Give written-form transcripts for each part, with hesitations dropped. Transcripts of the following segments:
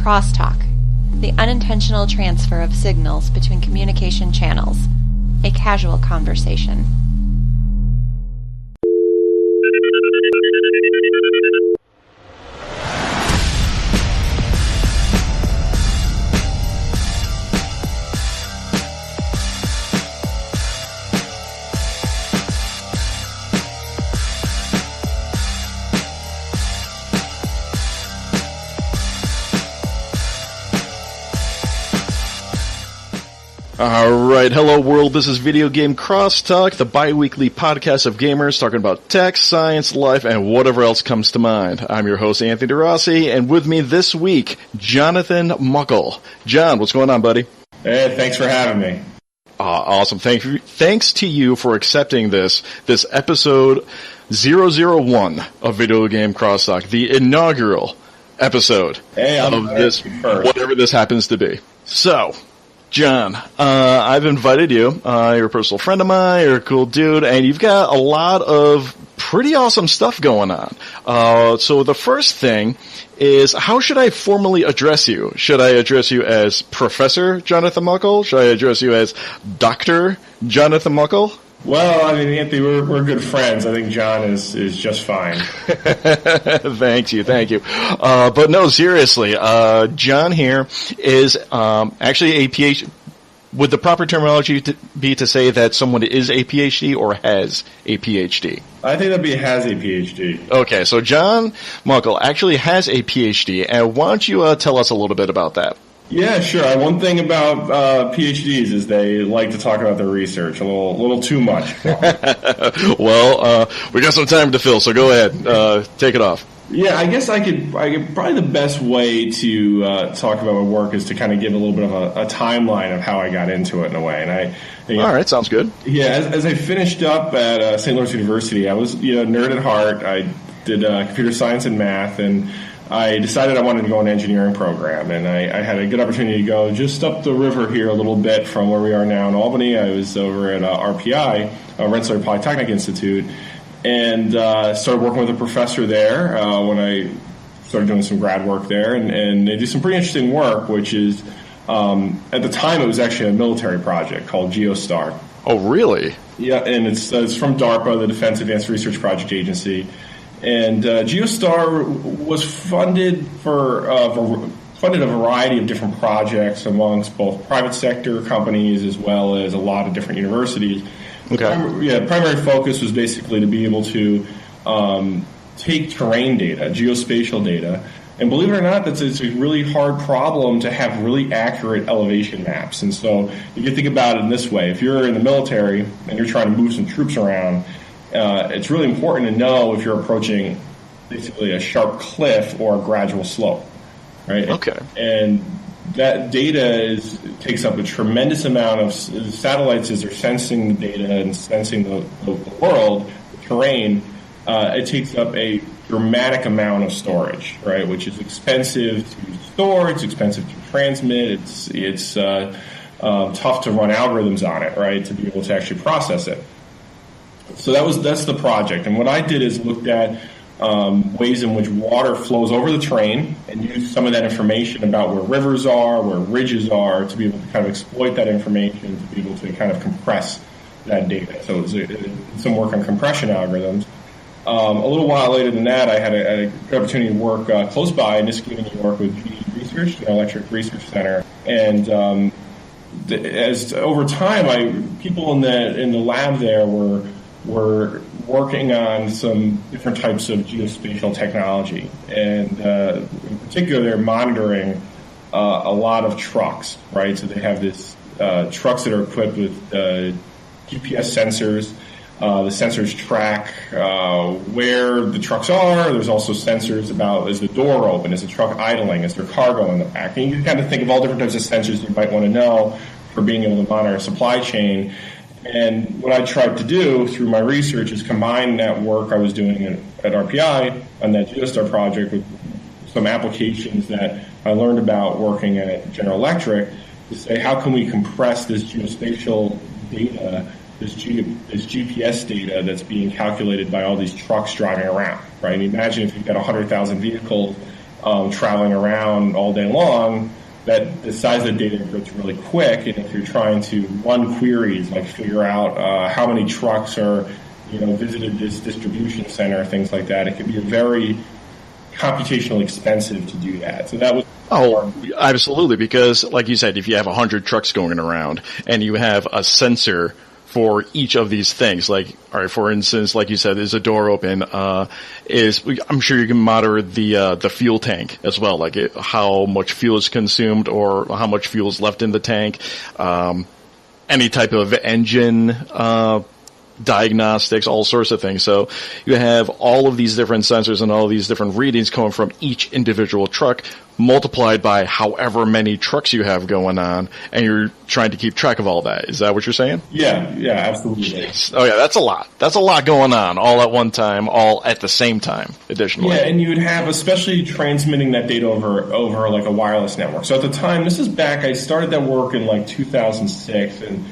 Crosstalk, the unintentional transfer of signals between communication channels, a casual conversation. Alright, hello world, this is Videogame Crosstalk, the bi-weekly podcast of gamers talking about tech, science, life, and whatever else comes to mind. I'm your host, Anthony DeRossi, and with me this week, Jonathan Muckell. John, what's going on, buddy? Hey, thanks for having me. Awesome. Thanks to you for accepting this episode 001 of Videogame Crosstalk, the inaugural episode of this, whatever this happens to be. So, John, I've invited you. You're a personal friend of mine. You're a cool dude, and you've got a lot of pretty awesome stuff going on. So the first thing is, how should I formally address you? Should I address you as Professor Jonathan Muckell? Should I address you as Dr. Jonathan Muckell? Well, I mean, Anthony, we're good friends. I think John is just fine. Thank you. But no, seriously, John here is actually a PhD. Would the proper terminology be to say that someone is a PhD or has a PhD? I think has a PhD. Okay, so John Muckell actually has a PhD, and why don't you tell us a little bit about that? Yeah, sure. One thing about PhDs is they like to talk about their research a little too much. Well, we got some time to fill, so go ahead, take it off. Yeah, I guess I could probably the best way to talk about my work is to kind of give a little bit of a timeline of how I got into it in a way. And all right, sounds good. Yeah, as I finished up at St. Louis University, I was nerd at heart. I did computer science and math, and I decided I wanted to go an engineering program, and I had a good opportunity to go just up the river here a little bit from where we are now in Albany. I was over at RPI, Rensselaer Polytechnic Institute, and started working with a professor there when I started doing some grad work there, and they do some pretty interesting work, which is, at the time it was actually a military project called GeoStar. Oh, really? Yeah, and it's from DARPA, the Defense Advanced Research Project Agency. And GeoStar was funded funded a variety of different projects amongst both private sector companies as well as a lot of different universities. Okay. Primary focus was basically to be able to take terrain data, geospatial data, and believe it or not, it's a really hard problem to have really accurate elevation maps. And so you can think about it in this way: if you're in the military and you're trying to move some troops around, it's really important to know if you're approaching basically a sharp cliff or a gradual slope, right? Okay. And that data takes up a tremendous amount of satellites as they're sensing the data and sensing the world, the terrain. It takes up a dramatic amount of storage, right? Which is expensive to store. It's expensive to transmit. It's tough to run algorithms on it, right? To be able to actually process it. So that's the project, and what I did is looked at ways in which water flows over the terrain and use some of that information about where rivers are, where ridges are, to be able to kind of exploit that information, to be able to kind of compress that data. So it was some work on compression algorithms. A little while later than that, I had a good opportunity to work close by in Niskayuna, New York, with GE Research, the Electric Research Center, and as over time, people in the lab there were working on some different types of geospatial technology, and in particular, they're monitoring a lot of trucks, right? So they have this trucks that are equipped with GPS sensors. The sensors track where the trucks are. There's also sensors about, is the door open? Is the truck idling? Is there cargo in the back? And you can kind of think of all different types of sensors you might want to know for being able to monitor a supply chain. And what I tried to do through my research is combine that work I was doing at RPI on that GeoStar project with some applications that I learned about working at General Electric to say, how can we compress this geospatial data, this GPS data that's being calculated by all these trucks driving around, right? And imagine if you've got 100,000 vehicles traveling around all day long, that the size of the data gets really quick. And if you're trying to run queries, like figure out how many trucks are, visited this distribution center, things like that, it can be very computationally expensive to do that. So that was... Oh, absolutely, because like you said, if you have 100 trucks going around and you have a sensor for each of these things, like, all right, for instance, like you said, is a door open, I'm sure you can monitor the fuel tank as well, like how much fuel is consumed or how much fuel is left in the tank, any type of engine, diagnostics, all sorts of things. So you have all of these different sensors and all of these different readings coming from each individual truck, multiplied by however many trucks you have going on, and you're trying to keep track of all that. Is that what you're saying? Yeah, absolutely. Jeez. Oh yeah, that's a lot. That's a lot going on, all at one time, all at the same time, additionally. Yeah, and you would have, especially transmitting that data over like a wireless network. So at the time, this is back, I started that work in like 2006, and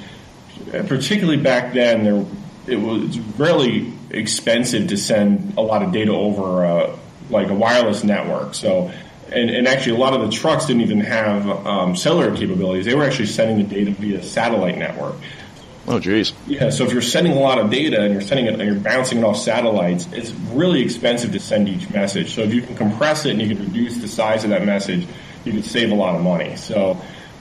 particularly back then, it was really expensive to send a lot of data over like a wireless network. So, and actually a lot of the trucks didn't even have cellular capabilities. They were actually sending the data via satellite network. Oh, geez. Yeah, so if you're sending a lot of data and you're sending it and you're bouncing it off satellites, it's really expensive to send each message. So if you can compress it and you can reduce the size of that message, you can save a lot of money. So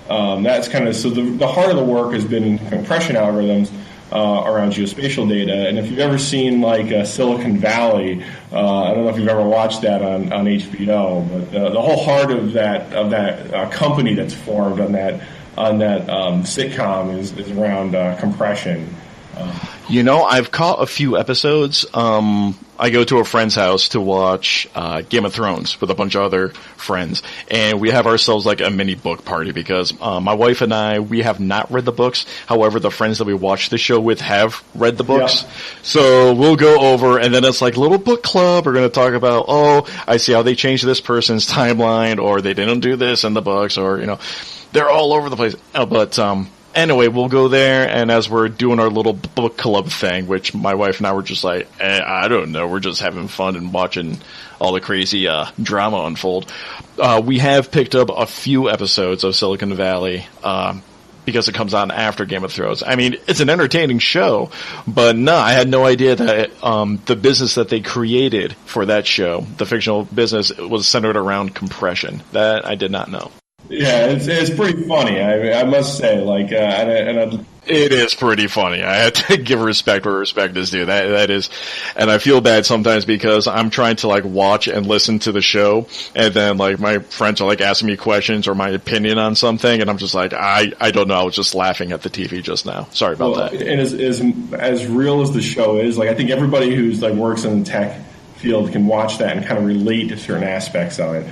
that's kind of, so the heart of the work has been compression algorithms around geospatial data. And if you've ever seen like Silicon Valley, I don't know if you've ever watched that on HBO, but the whole heart of that company that's formed on that sitcom is around compression. I've caught a few episodes. I go to a friend's house to watch Game of Thrones with a bunch of other friends, and we have ourselves like a mini book party because my wife and I, we have not read the books. However, the friends that we watch the show with have read the books. Yeah. So we'll go over, and then it's like a little book club. We're going to talk about, I see how they changed this person's timeline, or they didn't do this in the books, or, they're all over the place. Anyway, we'll go there, and as we're doing our little book club thing, which my wife and I were just like, I don't know, we're just having fun and watching all the crazy drama unfold. We have picked up a few episodes of Silicon Valley because it comes on after Game of Thrones. I mean, it's an entertaining show, but no, I had no idea that the business that they created for that show, the fictional business, was centered around compression. That I did not know. Yeah, it's pretty funny. I must say, like, it is pretty funny. I have to give respect where respect is due. That is, and I feel bad sometimes because I'm trying to like watch and listen to the show, and then like my friends are like asking me questions or my opinion on something, and I'm just like, I don't know. I was just laughing at the TV just now. Sorry about that. And as real as the show is, like, I think everybody who's like works in the tech field can watch that and kind of relate to certain aspects of it.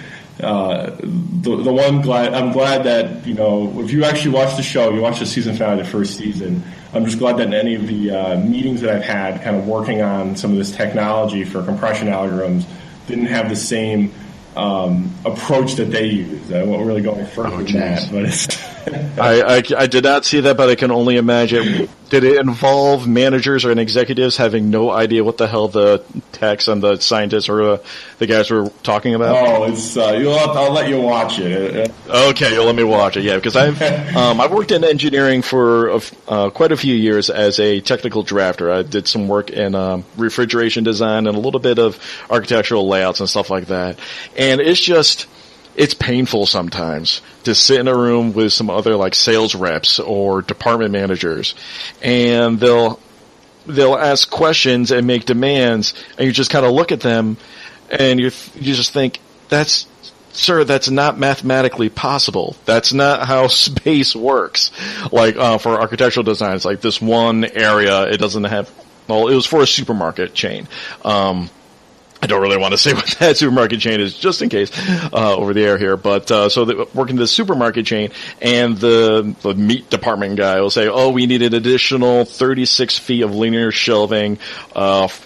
I'm glad that, if you actually watch the show, you watch the season finale of the first season, I'm just glad that in any of the meetings that I've had kind of working on some of this technology for compression algorithms didn't have the same approach that they use. I won't really go any further than that, but it's I did not see that, but I can only imagine. Did it involve managers or executives having no idea what the hell the techs and the scientists or the guys were talking about? Oh, it's I'll let you watch it. Okay, you'll let me watch it. Yeah, because I've worked in engineering for quite a few years as a technical drafter. I did some work in refrigeration design and a little bit of architectural layouts and stuff like that. And it's painful sometimes to sit in a room with some other like sales reps or department managers, and they'll ask questions and make demands, and you just kind of look at them and you just think, Sir, that's not mathematically possible. That's not how space works. Like for architectural design, it's like this one area, it doesn't have, well, it was for a supermarket chain. I don't really want to say what that supermarket chain is, just in case, over the air here. But so they work in the supermarket chain, and the meat department guy will say, we need an additional 36 feet of linear shelving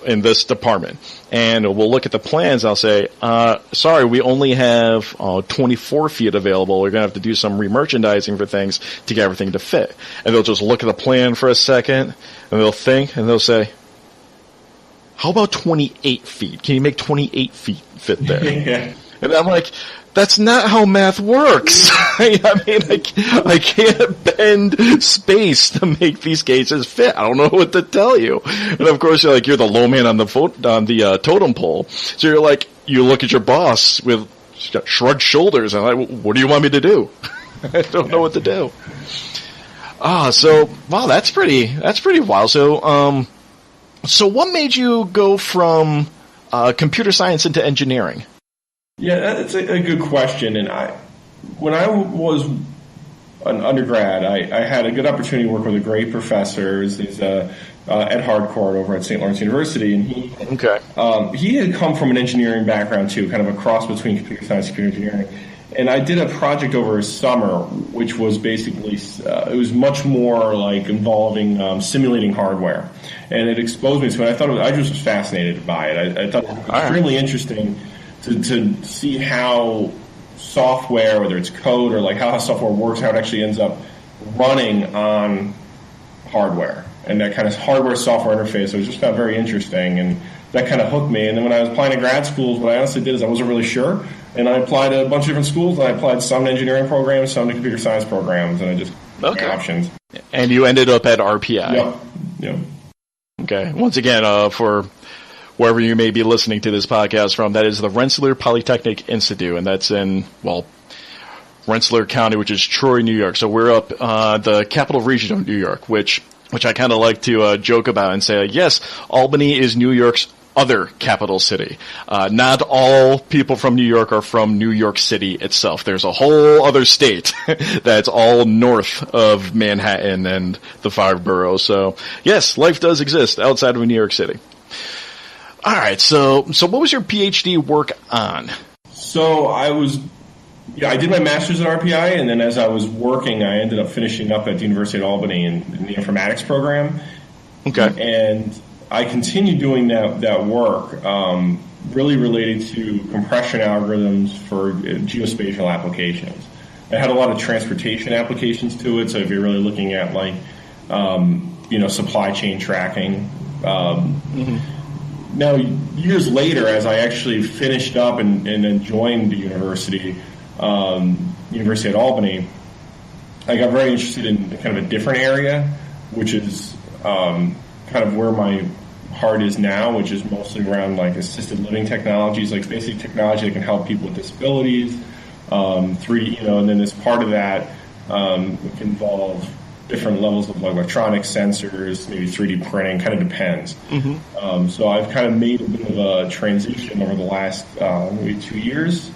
in this department. And we'll look at the plans, and I'll say, sorry, we only have 24 feet available. We're going to have to do some remerchandising for things to get everything to fit. And they'll just look at the plan for a second, and they'll think, and they'll say, how about 28 feet? Can you make 28 feet fit there? Yeah. And I'm like, that's not how math works. I mean, I can't bend space to make these cases fit. I don't know what to tell you. And of course, you're the low man on the totem pole. So you're like, you look at your boss with shrugged shoulders, and I'm like, what do you want me to do? I don't know what to do. So wow, that's pretty wild. So so what made you go from computer science into engineering? Yeah, that's a good question. And when I was an undergrad, I had a good opportunity to work with a great professor. He's Ed Hardcourt over at St. Lawrence University, and he had come from an engineering background too, kind of a cross between computer science and computer engineering. And I did a project over a summer, which was basically it was much more like involving simulating hardware, and it exposed me to it. I just was fascinated by it. I thought it was extremely interesting to see how software, whether it's code or like how software works, how it actually ends up running on hardware, and that kind of hardware-software interface. I just found very interesting, and that kind of hooked me. And then when I was applying to grad schools, what I honestly did is I wasn't really sure, and I applied to a bunch of different schools. And I applied some to engineering programs, some to computer science programs, and I just got options. And you ended up at RPI. Yep. Okay. Once again, for wherever you may be listening to this podcast from, that is the Rensselaer Polytechnic Institute, and that's in, Rensselaer County, which is Troy, New York. So we're up the capital region of New York, which I kind of like to joke about and say, yes, Albany is New York's other capital city. Not all people from New York are from New York City itself. There's a whole other state that's all north of Manhattan and the 5 boroughs. So, yes, life does exist outside of New York City. All right, so what was your PhD work on? So I did my master's at RPI, and then as I was working, I ended up finishing up at the University of Albany in the Informatics program. Okay. And I continued doing that work, really related to compression algorithms for geospatial applications. It had a lot of transportation applications to it, so if you're really looking at supply chain tracking. Now, years later, as I actually finished up and then joined the University at Albany, I got very interested in kind of a different area, which is kind of where my heart is now, which is mostly around assisted living technologies, basic technology that can help people with disabilities, 3D, and then as part of that, it can involve different levels of electronic sensors, maybe 3D printing, kind of depends. So I've kind of made a bit of a transition over the last maybe 2 years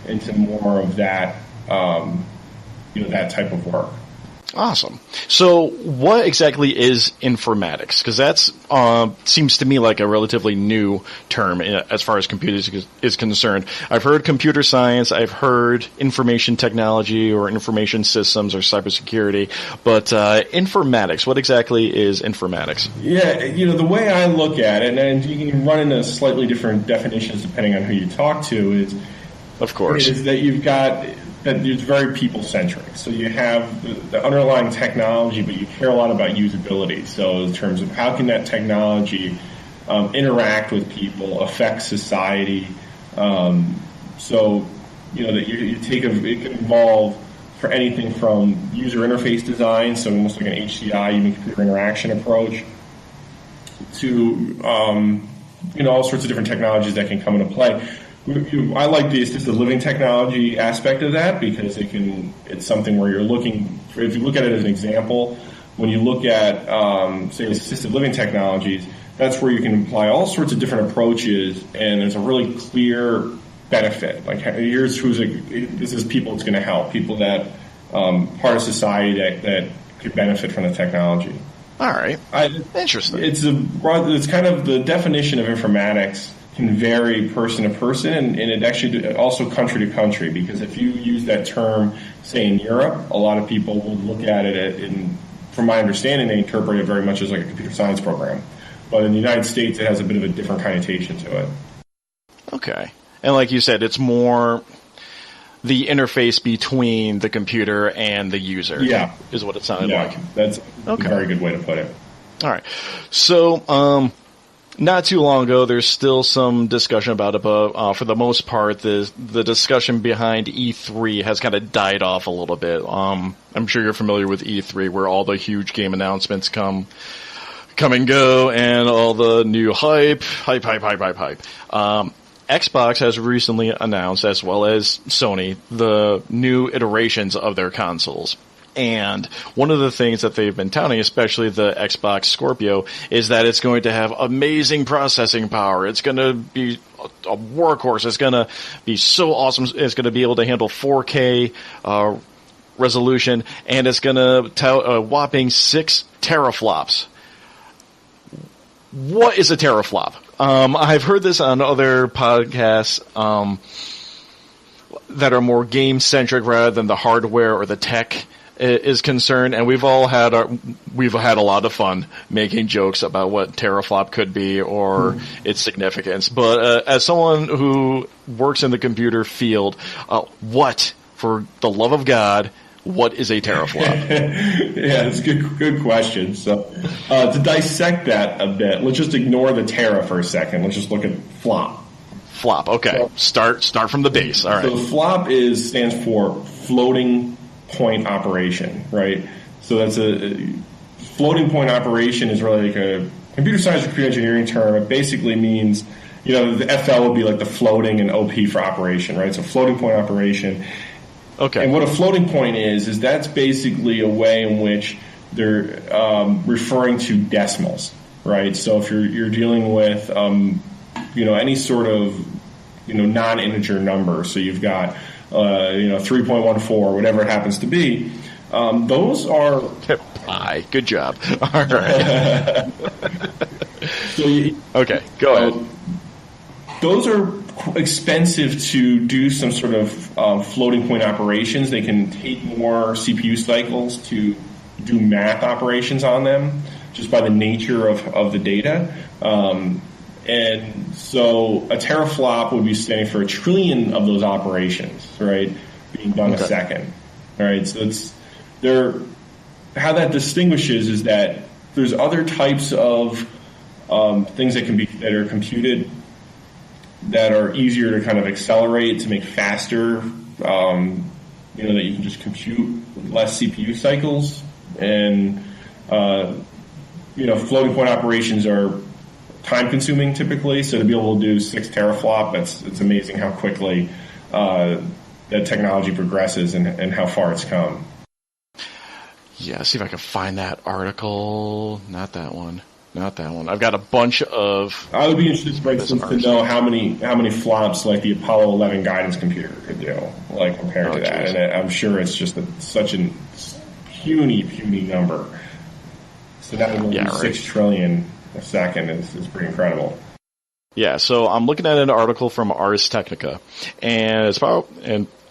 into more of that, that type of work. Awesome. So what exactly is informatics? Because that's seems to me like a relatively new term as far as computers is concerned. I've heard computer science, I've heard information technology or information systems or cybersecurity, but informatics, what exactly is informatics? Yeah, the way I look at it, and you can run into slightly different definitions depending on who you talk to, is that you've got that it's very people-centric. So you have the underlying technology, but you care a lot about usability. So in terms of how can that technology interact with people, affect society. So, that you take it can involve for anything from user interface design, so almost like an HCI, human computer interaction approach, to, all sorts of different technologies that can come into play. I like the assisted living technology aspect of that because it's something where you're looking, if you look at it as an example, when you look at, say, assisted living technologies, that's where you can apply all sorts of different approaches, and there's a really clear benefit. This is people it's going to help, people that, part of society that could benefit from the technology. All right. Interesting. It's kind of the definition of informatics can vary person to person, and it actually also country to country, because if you use that term, say in Europe, a lot of people will look at it, and from my understanding, they interpret it very much as like a computer science program. But in the United States, it has a bit of a different connotation to it. Okay. And like you said, it's more the interface between the computer and the user. Yeah. Is what it sounded like. That's a very good way to put it. All right. So, not too long ago, there's still some discussion about it, but for the most part, the discussion behind E3 has kind of died off a little bit. I'm sure you're familiar with E3, where all the huge game announcements come and go, and all the new hype. Xbox has recently announced, as well as Sony, the new iterations of their consoles. And one of the things that they've been touting, especially the Xbox Scorpio, is that it's going to have amazing processing power. It's going to be a workhorse. It's going to be so awesome. It's going to be able to handle 4K resolution, and it's going to tout a whopping 6 teraflops. What is a teraflop? I've heard this on other podcasts that are more game-centric rather than the hardware or the tech is concerned, and we've had a lot of fun making jokes about what teraflop could be or its significance. But as someone who works in the computer field, what, for the love of God, what is a teraflop? Yeah, it's a good question. So to dissect that a bit, let's just ignore the tera for a second. Let's just look at flop. Flop, okay. So, start from the base. All right. So flop stands for floating point operation, right? So that's a floating point operation is really like a computer science or computer engineering term. It basically means, the FL would be like the floating and OP for operation, right? So floating point operation. Okay. And what a floating point is that's basically a way in which they're referring to decimals, right? So if you're dealing with any sort of non-integer number, so you've got 3.14, whatever it happens to be, those are pi. Good job. All right. Okay, go ahead. Those are expensive to do some sort of floating point operations. They can take more CPU cycles to do math operations on them, just by the nature of the data. And so a teraflop would be standing for 1 trillion of those operations, right, being done a second. All right, so how that distinguishes is that there's other types of things that are computed that are easier to kind of accelerate, to make faster, that you can just compute with less CPU cycles. And, floating point operations are time consuming typically, so to be able to do 6 teraflop, it's amazing how quickly that technology progresses and how far it's come. Yeah, see if I can find that article. Not that one. I've got a bunch of. I would be interested, for instance, to know how many flops like the Apollo 11 guidance computer could do, like compared to that. Geez. And I'm sure it's just such a puny number. So that would be 6 trillion a second is pretty incredible. Yeah, so I'm looking at an article from Ars Technica, and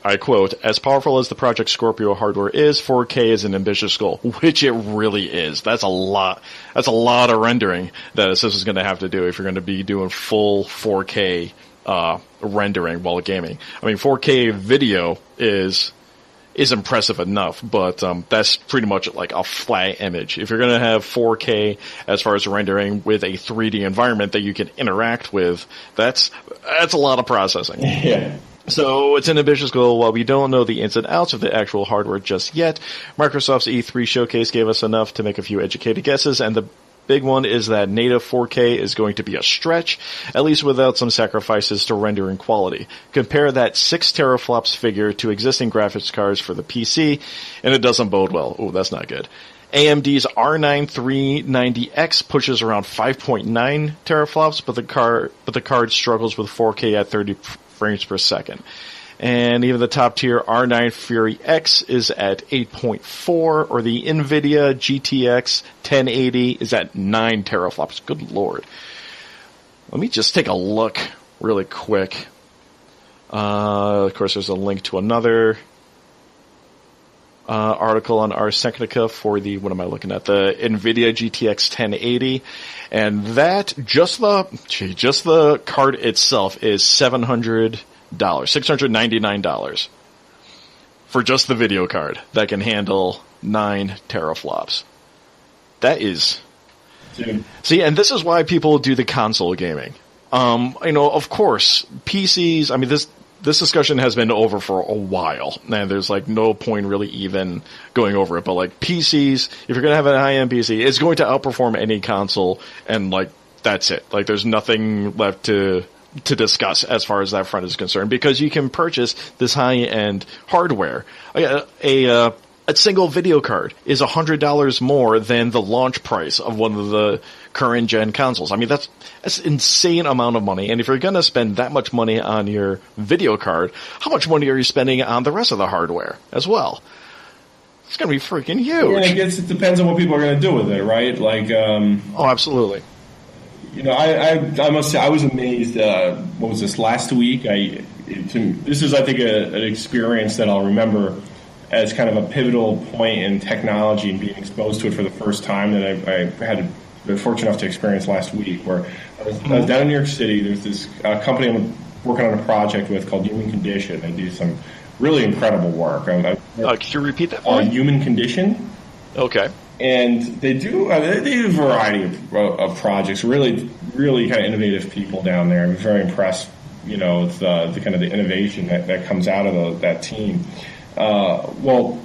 I quote, "As powerful as the Project Scorpio hardware is, 4K is an ambitious goal," which it really is. That's a lot of rendering that a system's going to have to do if you're going to be doing full 4K rendering while gaming. I mean, 4K video is impressive enough, but that's pretty much like a flat image. If you're going to have 4K as far as rendering with a 3D environment that you can interact with, that's a lot of processing. Yeah. So it's an ambitious goal. While we don't know the ins and outs of the actual hardware just yet, Microsoft's E3 showcase gave us enough to make a few educated guesses, and the big one is that native 4K is going to be a stretch, at least without some sacrifices to rendering quality. Compare that 6 teraflops figure to existing graphics cards for the PC, and it doesn't bode well. Oh, that's not good. AMD's R9 390X pushes around 5.9 teraflops, but the card struggles with 4K at 30 frames per second. And even the top tier R9 Fury X is at 8.4, or the NVIDIA GTX 1080 is at 9 teraflops. Good lord. Let me just take a look really quick. Of course, there's a link to another article on Ars Technica for the, what am I looking at? The NVIDIA GTX 1080. And that, just the card itself is $699 for just the video card that can handle 9 teraflops. That is See, and this is why people do the console gaming. Of course, PCs, I mean, this discussion has been over for a while, and there's like no point really even going over it, but like PCs, if you're going to have a high-end PC, it's going to outperform any console, and like, that's it. Like, there's nothing left to discuss as far as that front is concerned, because you can purchase this high-end hardware. A single video card is $100 more than the launch price of one of the current gen consoles. I mean, that's an insane amount of money. And if you're going to spend that much money on your video card, how much money are you spending on the rest of the hardware as well? It's going to be freaking huge. I guess it depends on what people are going to do with it, right? Like, oh, absolutely. I must say, I was amazed. What was this, last week? This is, I think, an experience that I'll remember as kind of a pivotal point in technology and being exposed to it for the first time that I had been fortunate enough to experience last week, where I was down in New York City. There's this company I'm working on a project with called Human Condition. They do some really incredible work. Can you repeat that for me? Human Condition. Okay. And they do a variety of projects, really, really kind of innovative people down there. I'm very impressed, with the kind of the innovation that comes out of that team. One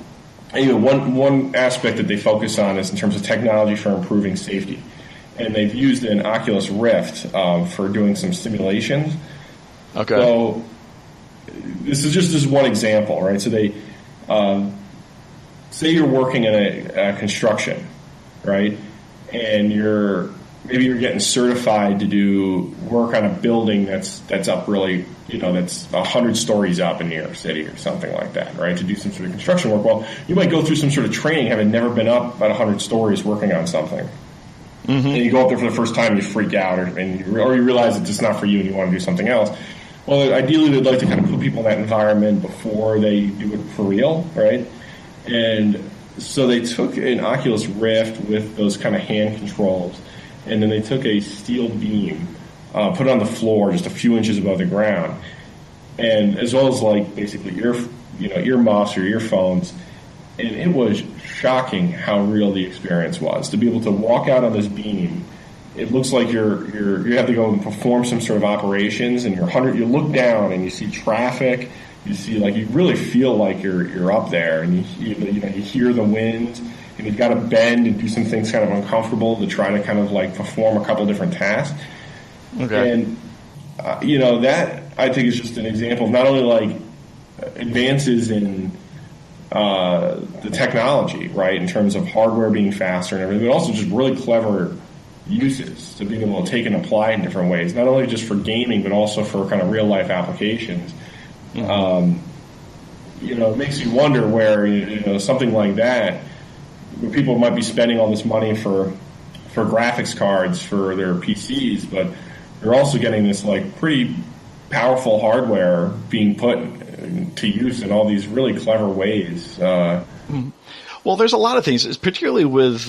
aspect that they focus on is in terms of technology for improving safety. And they've used an Oculus Rift for doing some simulations. Okay. So this is one example, right? So they say you're working in a construction, right? And maybe you're getting certified to do work on a building that's up really, that's 100 stories up in New York City or something like that, right? To do some sort of construction work. Well, you might go through some sort of training having never been up about 100 stories working on something. Mm-hmm. And you go up there for the first time and you freak out, or you realize it's just not for you and you want to do something else. Well, ideally, they'd like to kind of put people in that environment before they do it for real, right? And so they took an Oculus Rift with those kind of hand controls, and then they took a steel beam, put it on the floor just a few inches above the ground, and as well as like basically earmuffs or earphones, and it was shocking how real the experience was. To be able to walk out on this beam, it looks like you have to go and perform some sort of operations, and you look down and you see traffic. You see, like, you really feel like you're up there, and you hear the wind, and you've got to bend and do some things kind of uncomfortable to try to kind of like perform a couple different tasks. Okay. And that I think is just an example of not only like advances in the technology, right, in terms of hardware being faster and everything, but also just really clever uses to being able to take and apply in different ways, not only just for gaming but also for kind of real life applications. Mm-hmm. It makes you wonder where something like that, where people might be spending all this money for graphics cards for their PCs, but they're also getting this like pretty powerful hardware being put to use in all these really clever ways. Mm-hmm. Well, there's a lot of things, particularly with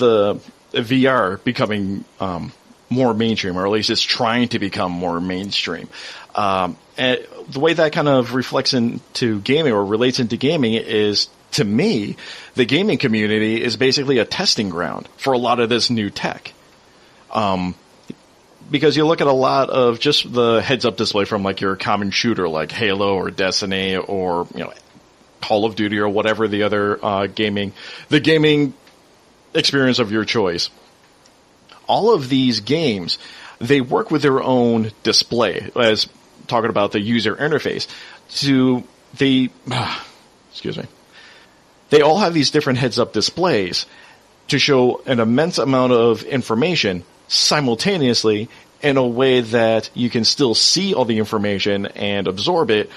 VR becoming more mainstream, or at least it's trying to become more mainstream. And the way that kind of reflects into gaming or relates into gaming is, to me, the gaming community is basically a testing ground for a lot of this new tech. Because you look at a lot of just the heads-up display from like your common shooter like Halo or Destiny or Call of Duty or whatever the other gaming experience of your choice. All of these games, they work with their own display, as talking about the user interface. They all have these different heads-up displays to show an immense amount of information simultaneously in a way that you can still see all the information and absorb it,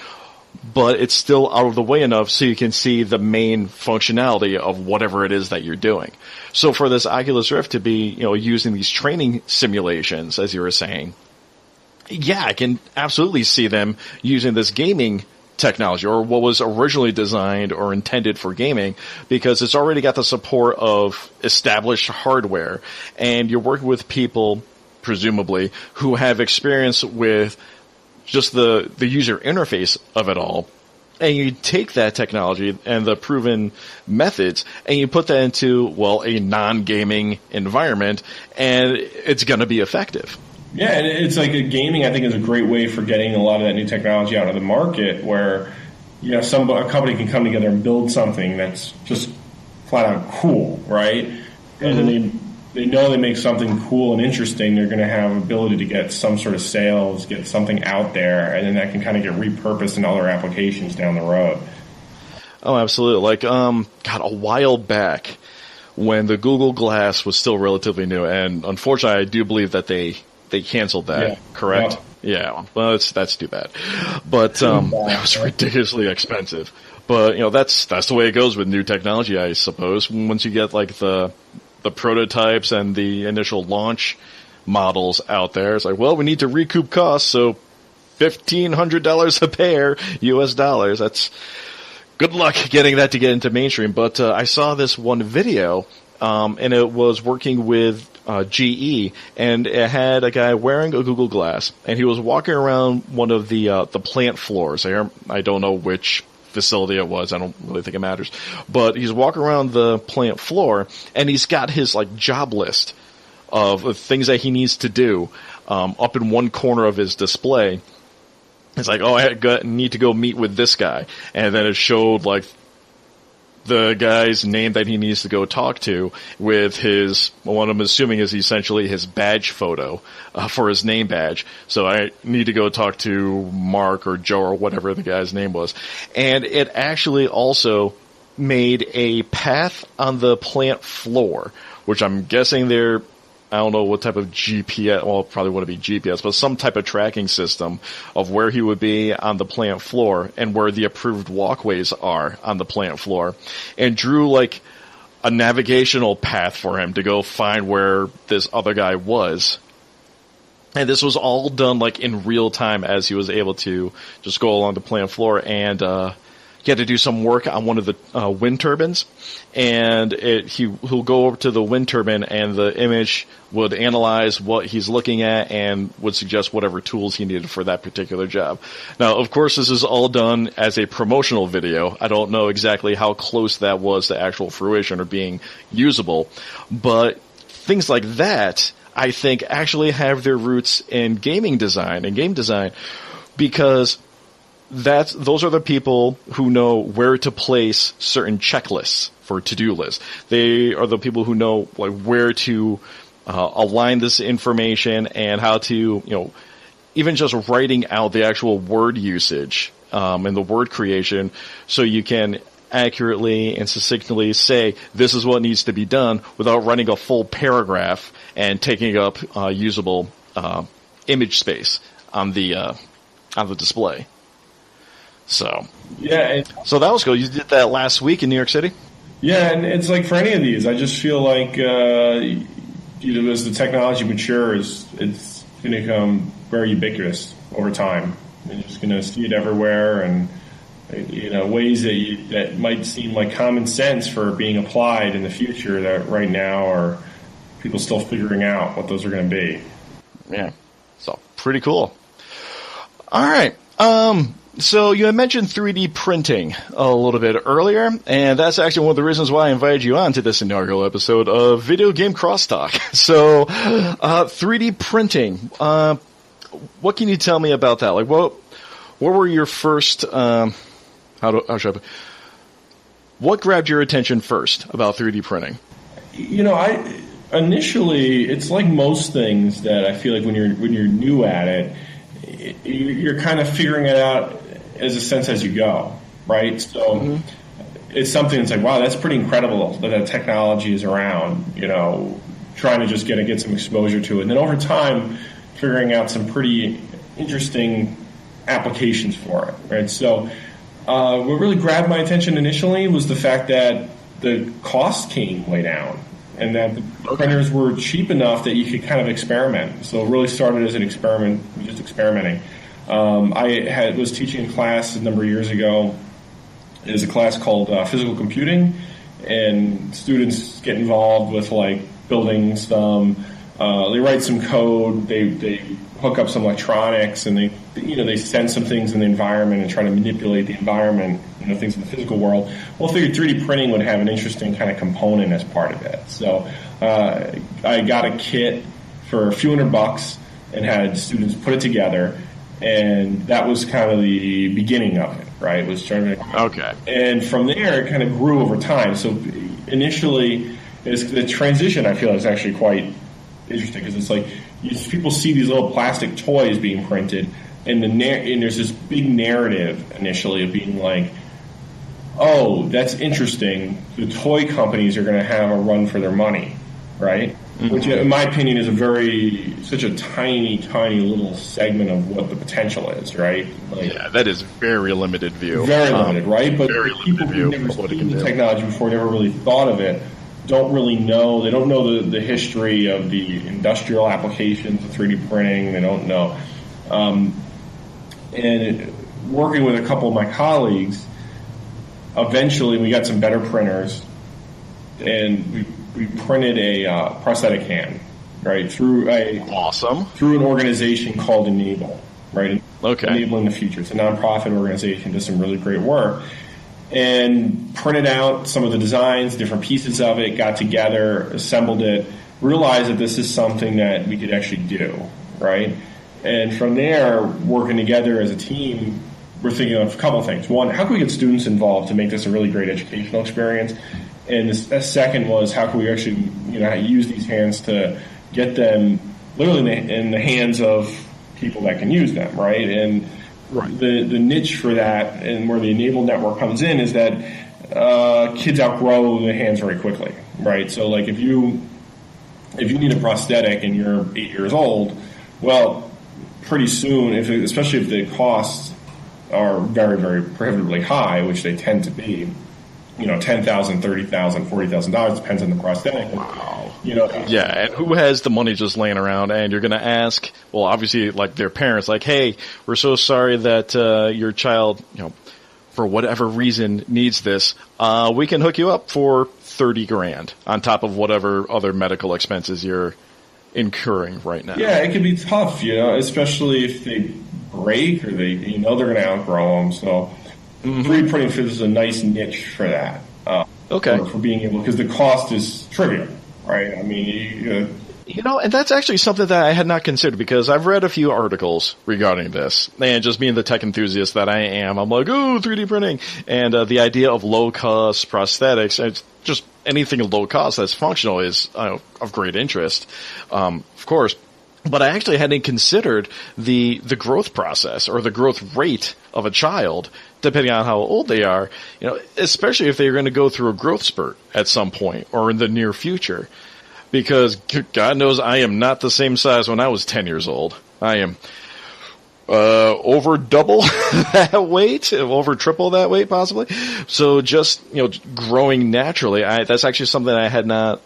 but it's still out of the way enough so you can see the main functionality of whatever it is that you're doing. So for this Oculus Rift to be, using these training simulations, as you were saying, yeah, I can absolutely see them using this gaming technology, or what was originally designed or intended for gaming, because it's already got the support of established hardware, and you're working with people, presumably, who have experience with just the user interface of it all, and you take that technology and the proven methods and you put that into, well, a non-gaming environment, and it's going to be effective. Yeah, and it's like gaming, I think, is a great way for getting a lot of that new technology out of the market, where a company can come together and build something that's just flat out cool, right? And then they know they make something cool and interesting, they're going to have ability to get some sort of sales, get something out there, and then that can kind of get repurposed in other applications down the road. Oh, absolutely. Like, a while back when the Google Glass was still relatively new, and unfortunately I do believe that they canceled that, correct? Yeah, well, that's too bad. But it was ridiculously expensive. But, that's the way it goes with new technology, I suppose. Once you get, like, the prototypes and the initial launch models out there, it's like, well, we need to recoup costs, so $1,500 a pair, US dollars. That's good luck getting that to get into mainstream. But I saw this one video, and it was working with GE, and it had a guy wearing a Google Glass, and he was walking around one of the plant floors. I don't know which facility it was. I don't really think it matters. But he's walking around the plant floor, and he's got his job list of things that he needs to do up in one corner of his display. It's like, I need to go meet with this guy. And then it showed the guy's name that he needs to go talk to with what I'm assuming is essentially his badge photo for his name badge. So I need to go talk to Mark or Joe or whatever the guy's name was. And it actually also made a path on the plant floor, which I'm guessing I don't know what type of GPS, well, it probably wouldn't be GPS, but some type of tracking system of where he would be on the plant floor and where the approved walkways are on the plant floor, and drew a navigational path for him to go find where this other guy was. And this was all done in real time as he was able to just go along the plant floor, and he had to do some work on one of the wind turbines, and he'll go over to the wind turbine, and the image would analyze what he's looking at and would suggest whatever tools he needed for that particular job. Now, of course, this is all done as a promotional video. I don't know exactly how close that was to actual fruition or being usable, but things like that, I think, actually have their roots in gaming design and game design, because those are the people who know where to place certain checklists for to-do lists. They are the people who know where to align this information and how to, even just writing out the actual word usage and the word creation, so you can accurately and succinctly say this is what needs to be done without writing a full paragraph and taking up usable image space on the display. So so that was cool. You did that last week in New York City? Yeah, and it's for any of these, I just feel like as the technology matures, it's going to become very ubiquitous over time. And you're just going to see it everywhere, and ways that might seem like common sense for being applied in the future that right now are people still figuring out what those are going to be. Yeah, so pretty cool. All right. So you had mentioned 3D printing a little bit earlier, and that's actually one of the reasons why I invited you on to this inaugural episode of Videogame Crosstalk. So, 3D printing, what can you tell me about that? What were your first, what grabbed your attention first about 3D printing? Initially, it's like most things that I feel like when you're new at it, you're kind of figuring it out as a sense as you go, right? So it's something that's wow, that's pretty incredible that technology is around, trying to just get some exposure to it. And then over time, figuring out some pretty interesting applications for it, right? So what really grabbed my attention initially was the fact that the cost came way down, and that the printers were cheap enough that you could kind of experiment. So it really started as an experiment, just experimenting. I was teaching a class a number of years ago. It was a class called Physical Computing, and students get involved with building some They write some code, they hook up some electronics, and they send some things in the environment and try to manipulate the environment, things in the physical world. Well, I figured 3D printing would have an interesting kind of component as part of it. So I got a kit for a few $100 and had students put it together, and that was kind of the beginning of it, right? It was trying to... Okay. And from there, it kind of grew over time. So initially, the transition, I feel, is actually quite interesting, because it's like people see these little plastic toys being printed, and there's this big narrative initially of being like, oh, that's interesting. The toy companies are going to have a run for their money, right? Mm-hmm. Which, in my opinion, is such a tiny, tiny little segment of what the potential is, right? Like, yeah, that is very limited view. Very limited, right? But people who've never seen the technology before, never really thought of it, don't really know. They don't know the history of the industrial applications of 3D printing. They don't know. And working with a couple of my colleagues, eventually we got some better printers, and we printed a prosthetic hand, right, through an organization called E-Nable, right? Okay. Enabling the Future. It's a nonprofit organization, does some really great work. And printed out some of the designs, different pieces of it, got together, assembled it, realized that this is something that we could actually do, right? And from there, working together as a team, we're thinking of a couple of things. One, how can we get students involved to make this a really great educational experience? And the second was, how can we actually use these hands to get them literally in the hands of people that can use them, right? And the niche for that, and where the E-Nable network comes in, is that kids outgrow the hands very quickly, right? So, like, if you need a prosthetic and you're 8 years old, well, pretty soon, especially if the costs are very, very prohibitively high, which they tend to be, $10,000, $30,000, $40,000, depends on the prosthetic. Wow. Yeah, and who has the money just laying around? And you're going to ask, well, obviously, like, their parents, like, hey, we're so sorry that your child, for whatever reason, needs this. We can hook you up for $30,000 on top of whatever other medical expenses you're incurring right now. Yeah, it can be tough, especially if they break or they're going to outgrow them. So 3D printing is a nice niche for that. Okay. For being able, because the cost is trivial, right? I mean, and that's actually something that I had not considered, because I've read a few articles regarding this, and just being the tech enthusiast that I am, I'm like, oh, 3D printing, and the idea of low-cost prosthetics, and just anything low cost that's functional is of great interest, of course. But I actually hadn't considered the growth process or the growth rate of a child, depending on how old they are, especially if they're going to go through a growth spurt at some point or in the near future. Because God knows I am not the same size when I was 10 years old. I am over double that weight, over triple that weight possibly. So just, growing naturally, that's actually something I had not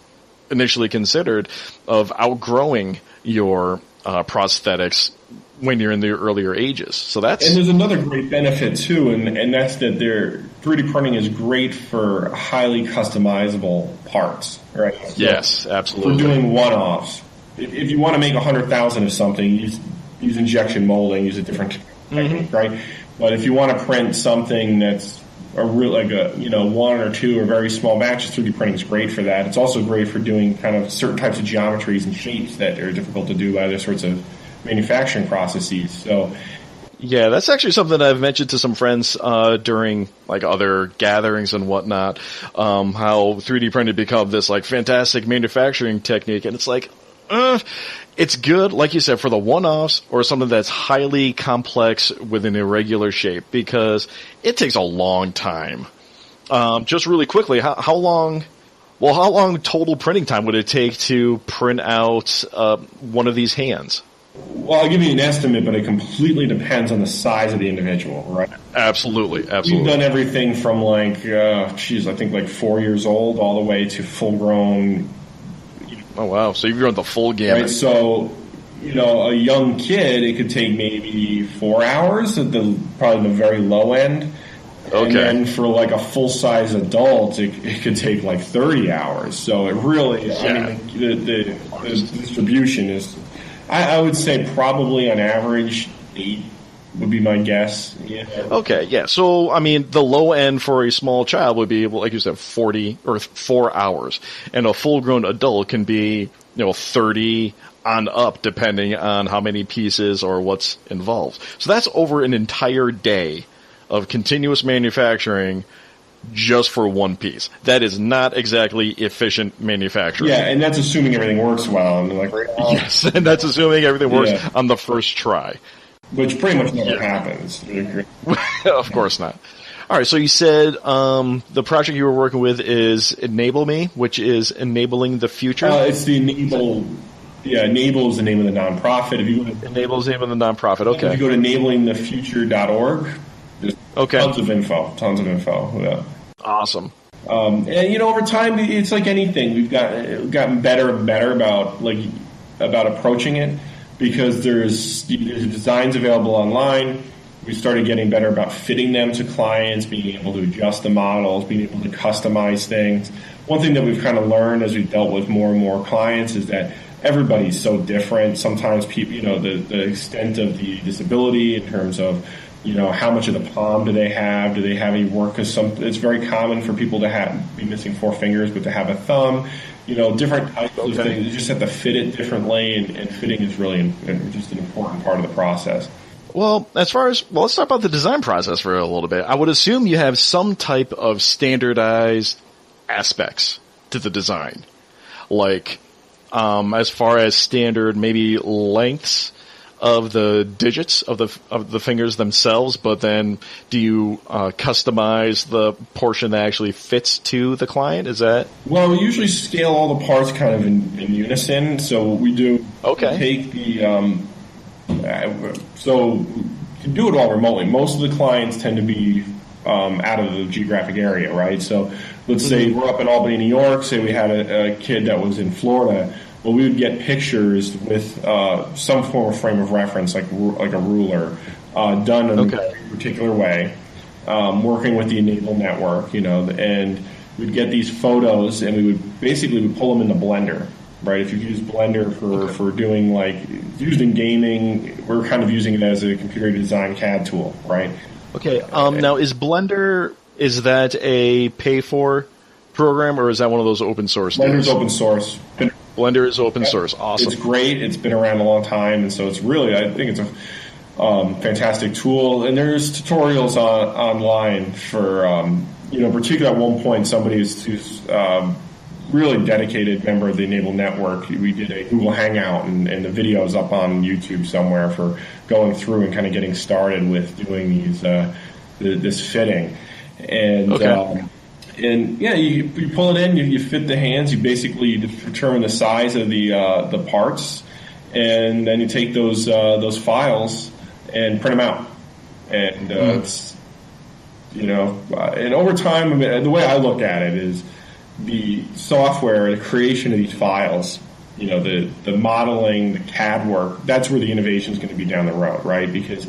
initially considered, of outgrowing your prosthetics when you're in the earlier ages. So and there's another great benefit too, and that's that 3D printing is great for highly customizable parts, right? So yes, absolutely. For doing one-offs. If you want to make 100,000 of something, use injection molding, use a different technique, right? But if you want to print something that's one or two or very small batches, 3D printing is great for that. It's also great for doing kind of certain types of geometries and shapes that are difficult to do by other sorts of manufacturing processes. So, yeah, that's actually something I've mentioned to some friends during like other gatherings and whatnot. How 3D printed become this like fantastic manufacturing technique, and it's like, it's good, like you said, for the one-offs or something that's highly complex with an irregular shape, because it takes a long time. Just really quickly, how long total printing time would it take to print out one of these hands? Well, I'll give you an estimate, but it completely depends on the size of the individual, right? Absolutely. We've done everything from I think like 4 years old all the way to full-grown. Oh, wow. So you've run the full gamut. Right, so, a young kid, it could take maybe 4 hours at probably the very low end. And then for like a full-size adult, it could take like 30 hours. So it really, I mean, the distribution is, I would say probably on average 8 would be my guess. Yeah. Okay, yeah. So, I mean, the low end for a small child would be, like you said, 40 or 4 hours. And a full-grown adult can be, 30 on up, depending on how many pieces or what's involved. So that's over an entire day of continuous manufacturing just for one piece. That is not exactly efficient manufacturing. Yeah, and that's assuming everything works well. And yes, and that's assuming everything works on the first try. Which pretty much never happens. Of course not. All right, so you said the project you were working with is E-Nable Me, which is enabling the future? It's the E-Nable. Yeah, E-Nable is the name of the nonprofit. If you E-Nable is the name of the nonprofit, okay. If you go to enablingthefuture.org, there's tons of info. Yeah. Awesome. And over time, it's like anything. We've gotten better and better about approaching it, because there's designs available online. We started getting better about fitting them to clients, being able to adjust the models, being able to customize things. One thing that we've kind of learned as we've dealt with more and more clients is that everybody's so different. Sometimes people, the extent of the disability in terms of, how much of the palm do they have? Do they have any work? Because it's very common for people to be missing 4 fingers, but to have a thumb. Different types of things. You just have to fit it differently, and fitting is really just an important part of the process. Well, let's talk about the design process for a little bit. I would assume you have some type of standardized aspects to the design, like as far as standard maybe lengths of the digits of the fingers themselves, but then do you customize the portion that actually fits to the client? Is that? Well, we usually scale all the parts kind of in unison. So we do take the so you can do it all remotely. Most of the clients tend to be out of the geographic area, right? So let's say we're up in Albany, New York. Say we had a kid that was in Florida. Well, we would get pictures with some form of frame of reference, like a ruler, done in a particular way, working with the E-Nable network, and we'd get these photos, and we would pull them into Blender, right? If you use Blender for doing, used in gaming, we're kind of using it as a computer design CAD tool, right? Okay. Now, is that a pay-for program, or is that one of those open source things? Blender's open source. Blender is open source. Awesome. It's great. It's been around a long time, and so it's really, I think it's a fantastic tool. And there's tutorials online for, particularly at one point, somebody who's really dedicated member of the E-Nable network. We did a Google Hangout, and the video is up on YouTube somewhere for going through and kind of getting started with doing these this fitting. And you pull it in, you fit the hands, you basically determine the size of the parts, and then you take those files and print them out. And it's, and over time, the way I look at it is the software, the creation of these files, the modeling, the CAD work, that's where the innovation is going to be down the road, right? Because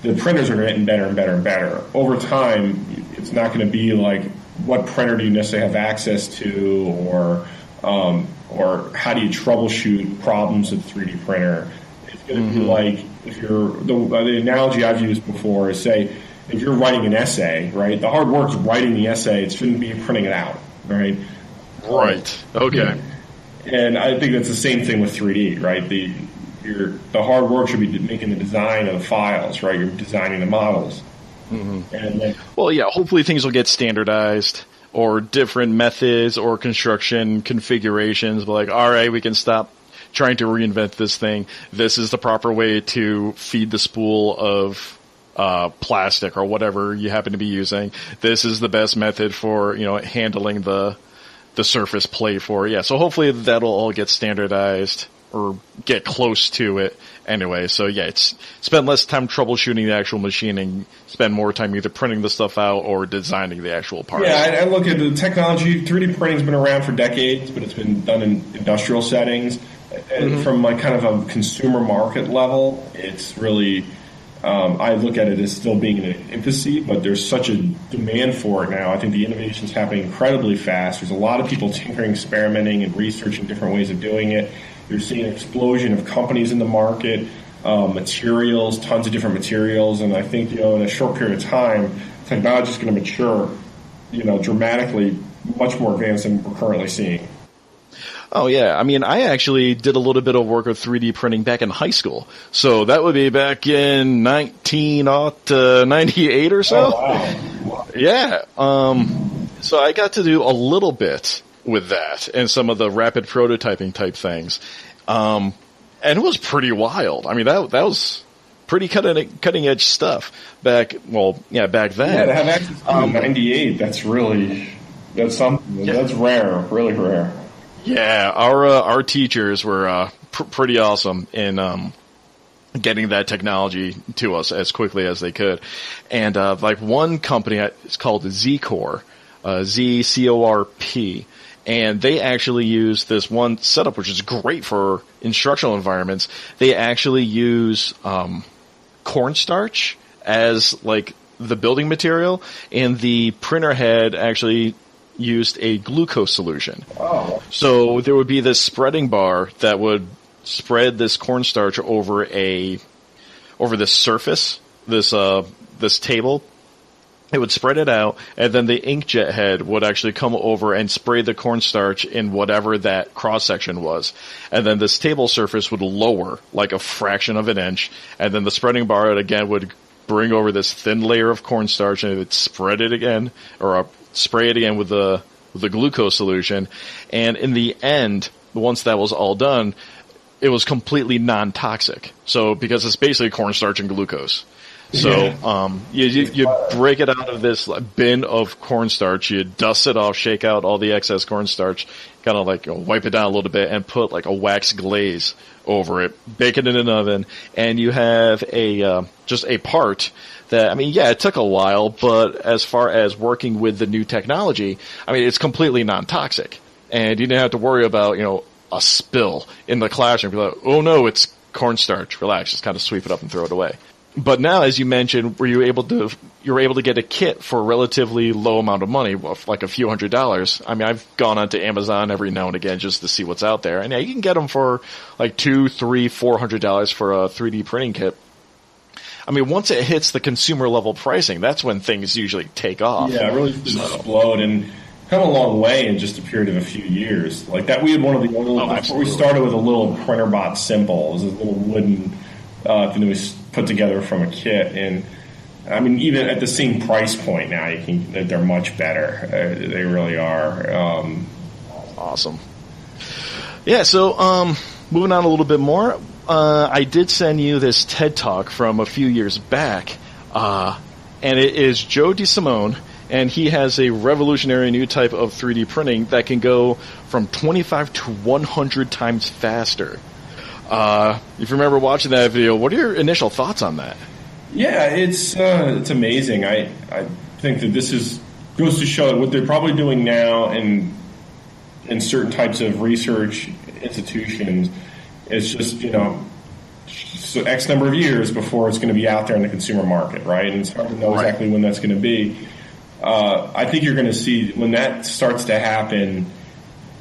the printers are getting better and better and better. Over time, it's not going to be like, what printer do you necessarily have access to, or how do you troubleshoot problems with 3D printer? It's going to be like, if you're the analogy I've used before is, say, if you're writing an essay, right? The hard work is writing the essay. It shouldn't be printing it out, right? Right. Okay. And I think that's the same thing with 3D, right? The hard work should be making the design of the files, right? You're designing the models. And hopefully things will get standardized, or different methods or construction configurations. But all right, we can stop trying to reinvent this thing. This is the proper way to feed the spool of plastic or whatever you happen to be using. This is the best method for handling the surface plate for. Yeah, so hopefully that'll all get standardized or get close to it anyway. So it's spend less time troubleshooting the actual machine and spend more time either printing the stuff out or designing the actual parts. Yeah, I look at the technology. 3D printing's been around for decades, but it's been done in industrial settings. And from kind of a consumer market level, it's really I look at it as still being in its infancy, but there's such a demand for it now. I think the innovation's happening incredibly fast. There's a lot of people tinkering, experimenting, and researching different ways of doing it. You're seeing an explosion of companies in the market, materials, tons of different materials, and I think, in a short period of time, technology is going to mature, dramatically, much more advanced than we're currently seeing. Oh, yeah. I mean, I actually did a little bit of work with 3D printing back in high school. So that would be back in 1998 or so. Oh, wow. Yeah. So I got to do a little bit with that and some of the rapid prototyping type things. And it was pretty wild. I mean, that was pretty cutting edge stuff back then. Yeah, to have access to 98, that's something. Yeah. That's rare, really rare. Yeah, our teachers were pretty awesome in getting that technology to us as quickly as they could. And like one company, it's called Z-Corp, Z-C-O-R-P, and they actually use this one setup, which is great for instructional environments. They actually use cornstarch as like the building material, and the printer head actually used a glucose solution. Oh. So there would be this spreading bar that would spread this cornstarch over this surface, this table. It would spread it out, and then the inkjet head would actually come over and spray the cornstarch in whatever that cross section was. And then this table surface would lower like a fraction of an inch, and then the spreading bar again would bring over this thin layer of cornstarch, and it would spread it again, or spray it again with the glucose solution. And in the end, once that was all done, it was completely non-toxic. So, because it's basically cornstarch and glucose. So, you break it out of this bin of cornstarch, you dust it off, shake out all the excess cornstarch, kind of like wipe it down a little bit, and put like a wax glaze over it, bake it in an oven, and you have just a part that, I mean, yeah, it took a while, but as far as working with the new technology, I mean, it's completely non-toxic. And you didn't have to worry about, a spill in the classroom. You're like, oh no, it's cornstarch. Relax, just kind of sweep it up and throw it away. But now, as you mentioned, you were able to get a kit for a relatively low amount of money, like a few $100s. I mean, I've gone onto Amazon every now and again just to see what's out there, and yeah, you can get them for like $200, $300, $400 for a 3D printing kit. I mean, once it hits the consumer level pricing, that's when things usually take off. Yeah, it really explode and come a long way in just a period of a few years. Like that, we had one of the we started with a little printer bot simple. It was a little wooden thing that we put together from a kit, and I mean, even at the same price point now, they're much better. They really are. Awesome. Yeah. So, moving on a little bit more. I did send you this TED Talk from a few years back, and it is Joe DeSimone, and he has a revolutionary new type of 3D printing that can go from 25 to 100 times faster. If you remember watching that video, what are your initial thoughts on that? Yeah, it's amazing. I think that this goes to show that what they're probably doing now in certain types of research institutions is just, so X number of years before it's going to be out there in the consumer market, right? And it's hard to know exactly when that's going to be. I think you're going to see when that starts to happen,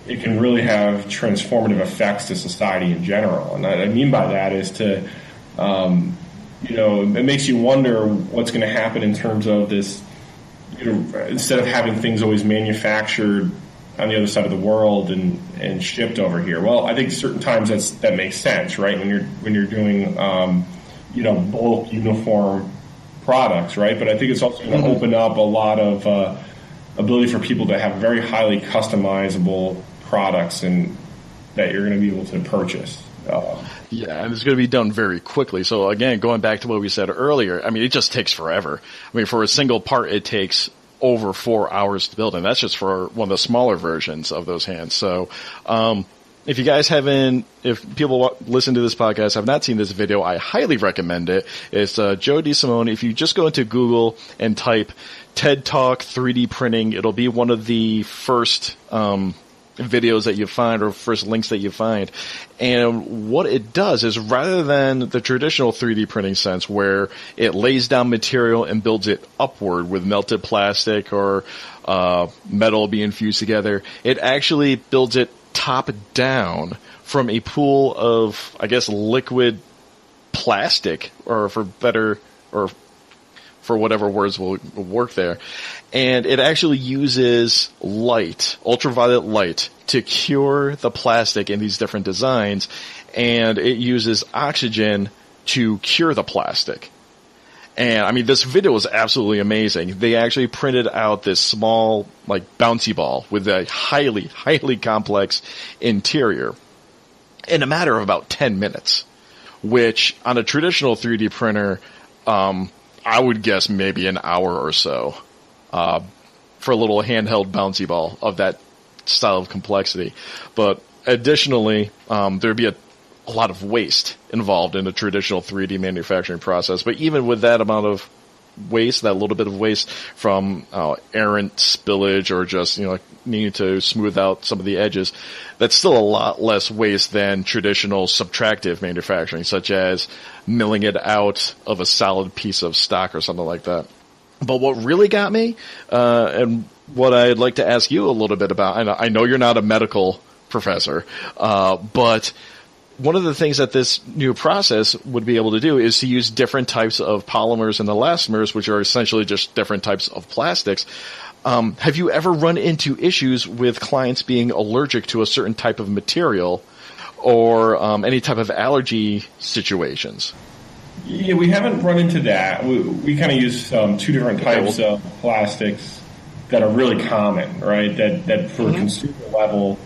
it can really have transformative effects to society in general. And what I mean by that is it makes you wonder what's going to happen in terms of this, instead of having things always manufactured on the other side of the world and shipped over here. Well, I think certain times that makes sense, right? When you're doing, bulk uniform products, right? But I think it's also going to open up a lot of ability for people to have very highly customizable products and that you're going to be able to purchase. Yeah, and it's going to be done very quickly. So again, going back to what we said earlier, I mean, it just takes forever. I mean, for a single part, it takes over 4 hours to build, and that's just for one of the smaller versions of those hands. So, if you guys if people listen to this podcast have not seen this video, I highly recommend it. It's Joe DeSimone. If you just go into Google and type TED Talk 3D printing, it'll be one of the first videos that you find or first links that you find. And what it does is, rather than the traditional 3D printing sense where it lays down material and builds it upward with melted plastic or metal being fused together, it actually builds it top down from a pool of, I guess, liquid plastic, or for whatever words will work there. And it actually uses light, ultraviolet light, to cure the plastic in these different designs, and it uses oxygen to cure the plastic. And I mean, this video is absolutely amazing. They actually printed out this small, like, bouncy ball with a highly, highly complex interior in a matter of about 10 minutes, which on a traditional 3D printer, I would guess maybe an hour or so, for a little handheld bouncy ball of that style of complexity. But additionally, there'd be a lot of waste involved in a traditional 3D manufacturing process. But even with that amount of waste, that little bit of waste from errant spillage or just, needing to smooth out some of the edges, that's still a lot less waste than traditional subtractive manufacturing, such as milling it out of a solid piece of stock or something like that. But what really got me, and what I'd like to ask you a little bit about, and I know you're not a medical professor, but one of the things that this new process would be able to do is to use different types of polymers and elastomers, which are essentially just different types of plastics. Have you ever run into issues with clients being allergic to a certain type of material, or any type of allergy situations? Yeah, we haven't run into that. We kind of use two different types of plastics that are really common, right? That for consumer level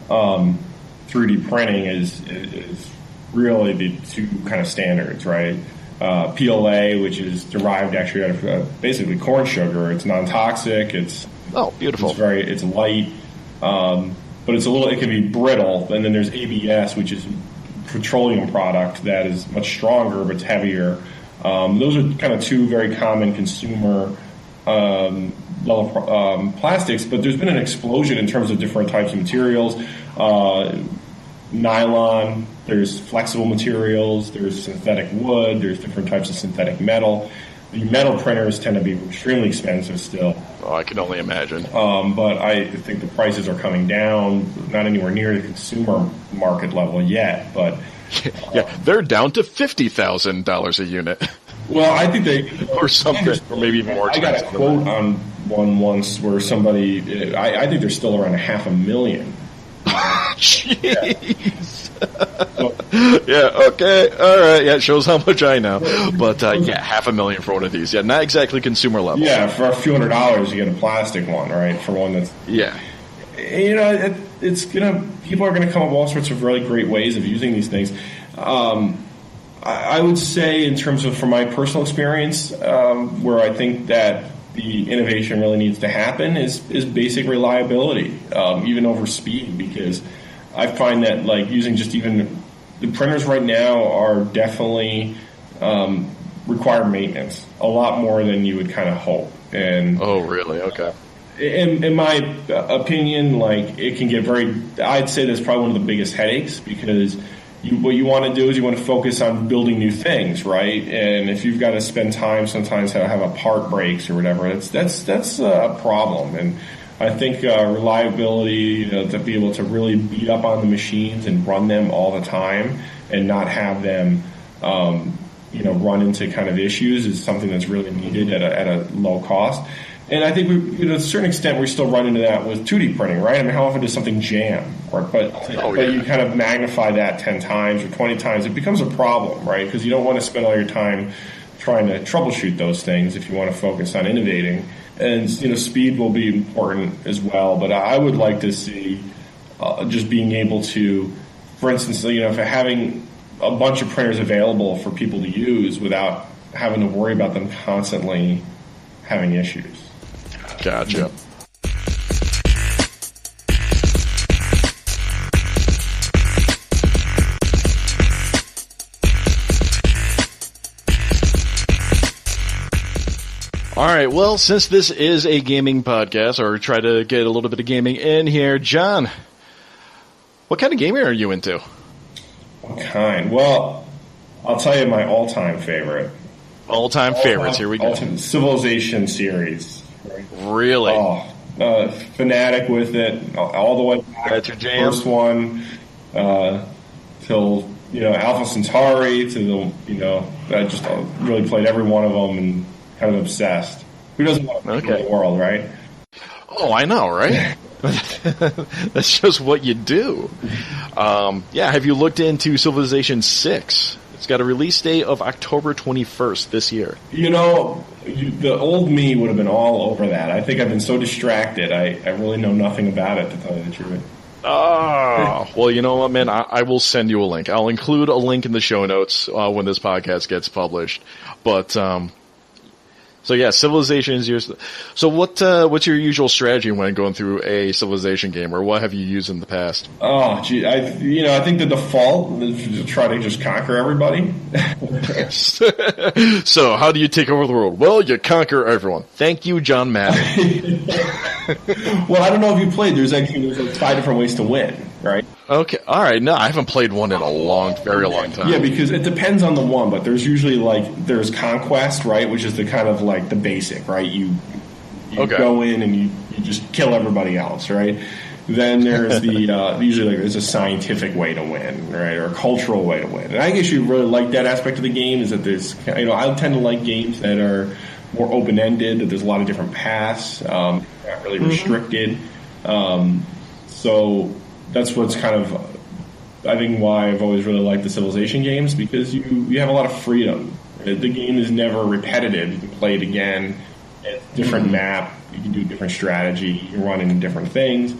3D printing is really the two kind of standards, right? PLA, which is derived actually out of basically corn sugar. It's non-toxic. It's beautiful. It's light, but it can be brittle. And then there's ABS, which is petroleum product that is much stronger but it's heavier. Those are kind of two very common consumer level plastics, but there's been an explosion in terms of different types of materials. Nylon, there's flexible materials, there's synthetic wood, there's different types of synthetic metal. The metal printers tend to be extremely expensive still. Oh, I can only imagine. But I think the prices are coming down, not anywhere near the consumer market level yet, but... yeah, they're down to $50,000 a unit. Well, I think they... or something, or maybe even more expensive. I got a quote on one once where somebody... I think they're still around $500,000. Jeez. Yeah, okay, alright, yeah, it shows how much I know. But, yeah, $500,000 for one of these. Yeah, not exactly consumer level. Yeah, for a few $100s, you get a plastic one, right? For one that's... Yeah. It's people are gonna come up with all sorts of really great ways of using these things. I would say, in terms of, from my personal experience, where I think that the innovation really needs to happen is basic reliability, even over speed, because I find that, like, using just even the printers right now are definitely require maintenance a lot more than you would kind of hope. And oh, really? Okay. In my opinion, like, it can get I'd say that's probably one of the biggest headaches, because what you want to do is you want to focus on building new things, right? And if you've got to spend time sometimes have a part breaks or whatever, that's a problem. And I think reliability, to be able to really beat up on the machines and run them all the time and not have them, run into kind of issues is something that's really needed at a low cost. And I think to a certain extent, we still run into that with 2D printing, right? I mean, how often does something jam? But you kind of magnify that 10 times or 20 times, it becomes a problem, right? Because you don't want to spend all your time trying to troubleshoot those things if you want to focus on innovating. And, speed will be important as well. But I would like to see just being able to, for instance, if having a bunch of printers available for people to use without having to worry about them constantly having issues. Gotcha. All right, well, since this is a gaming podcast, or try to get a little bit of gaming in here, John, What kind of gaming are you into? What kind? Well, I'll tell you my all-time favorite. All-time favorites. Here we go. Civilization series. Really? Oh, fanatic with it all the way back. That's your jam. First one till Alpha Centauri to I just really played every one of them and kind of obsessed. Who doesn't want to play the world, right? Oh, I know, right? That's just what you do. Have you looked into Civilization 6? It's got a release date of October 21st this year. The old me would have been all over that. I think I've been so distracted. I really know nothing about it, to tell you the truth. Oh, well, you know what, man? I will send you a link. I'll include a link in the show notes when this podcast gets published. But, so yeah, Civilization is yours. So what's your usual strategy when going through a Civilization game, or what have you used in the past? Oh, gee, I think the default is to try to just conquer everybody. So how do you take over the world? Well, you conquer everyone. Thank you, John Madden. Well, I don't know if you played. There's like 5 different ways to win, right? Okay, all right. No, I haven't played one in a very long time. Yeah, because it depends on the one, but there's usually there's conquest, right, which is the kind of like the basic, right? You go in and you just kill everybody else, right? Then there's the usually there's a scientific way to win, right, or a cultural way to win. And I guess you really like that aspect of the game is that there's I tend to like games that are more open-ended, that there's a lot of different paths, not really restricted. So that's what's kind of, I think, why I've always really liked the Civilization games, because you have a lot of freedom. The game is never repetitive. You can play it again. It's a different map. You can do a different strategy. You're running different things.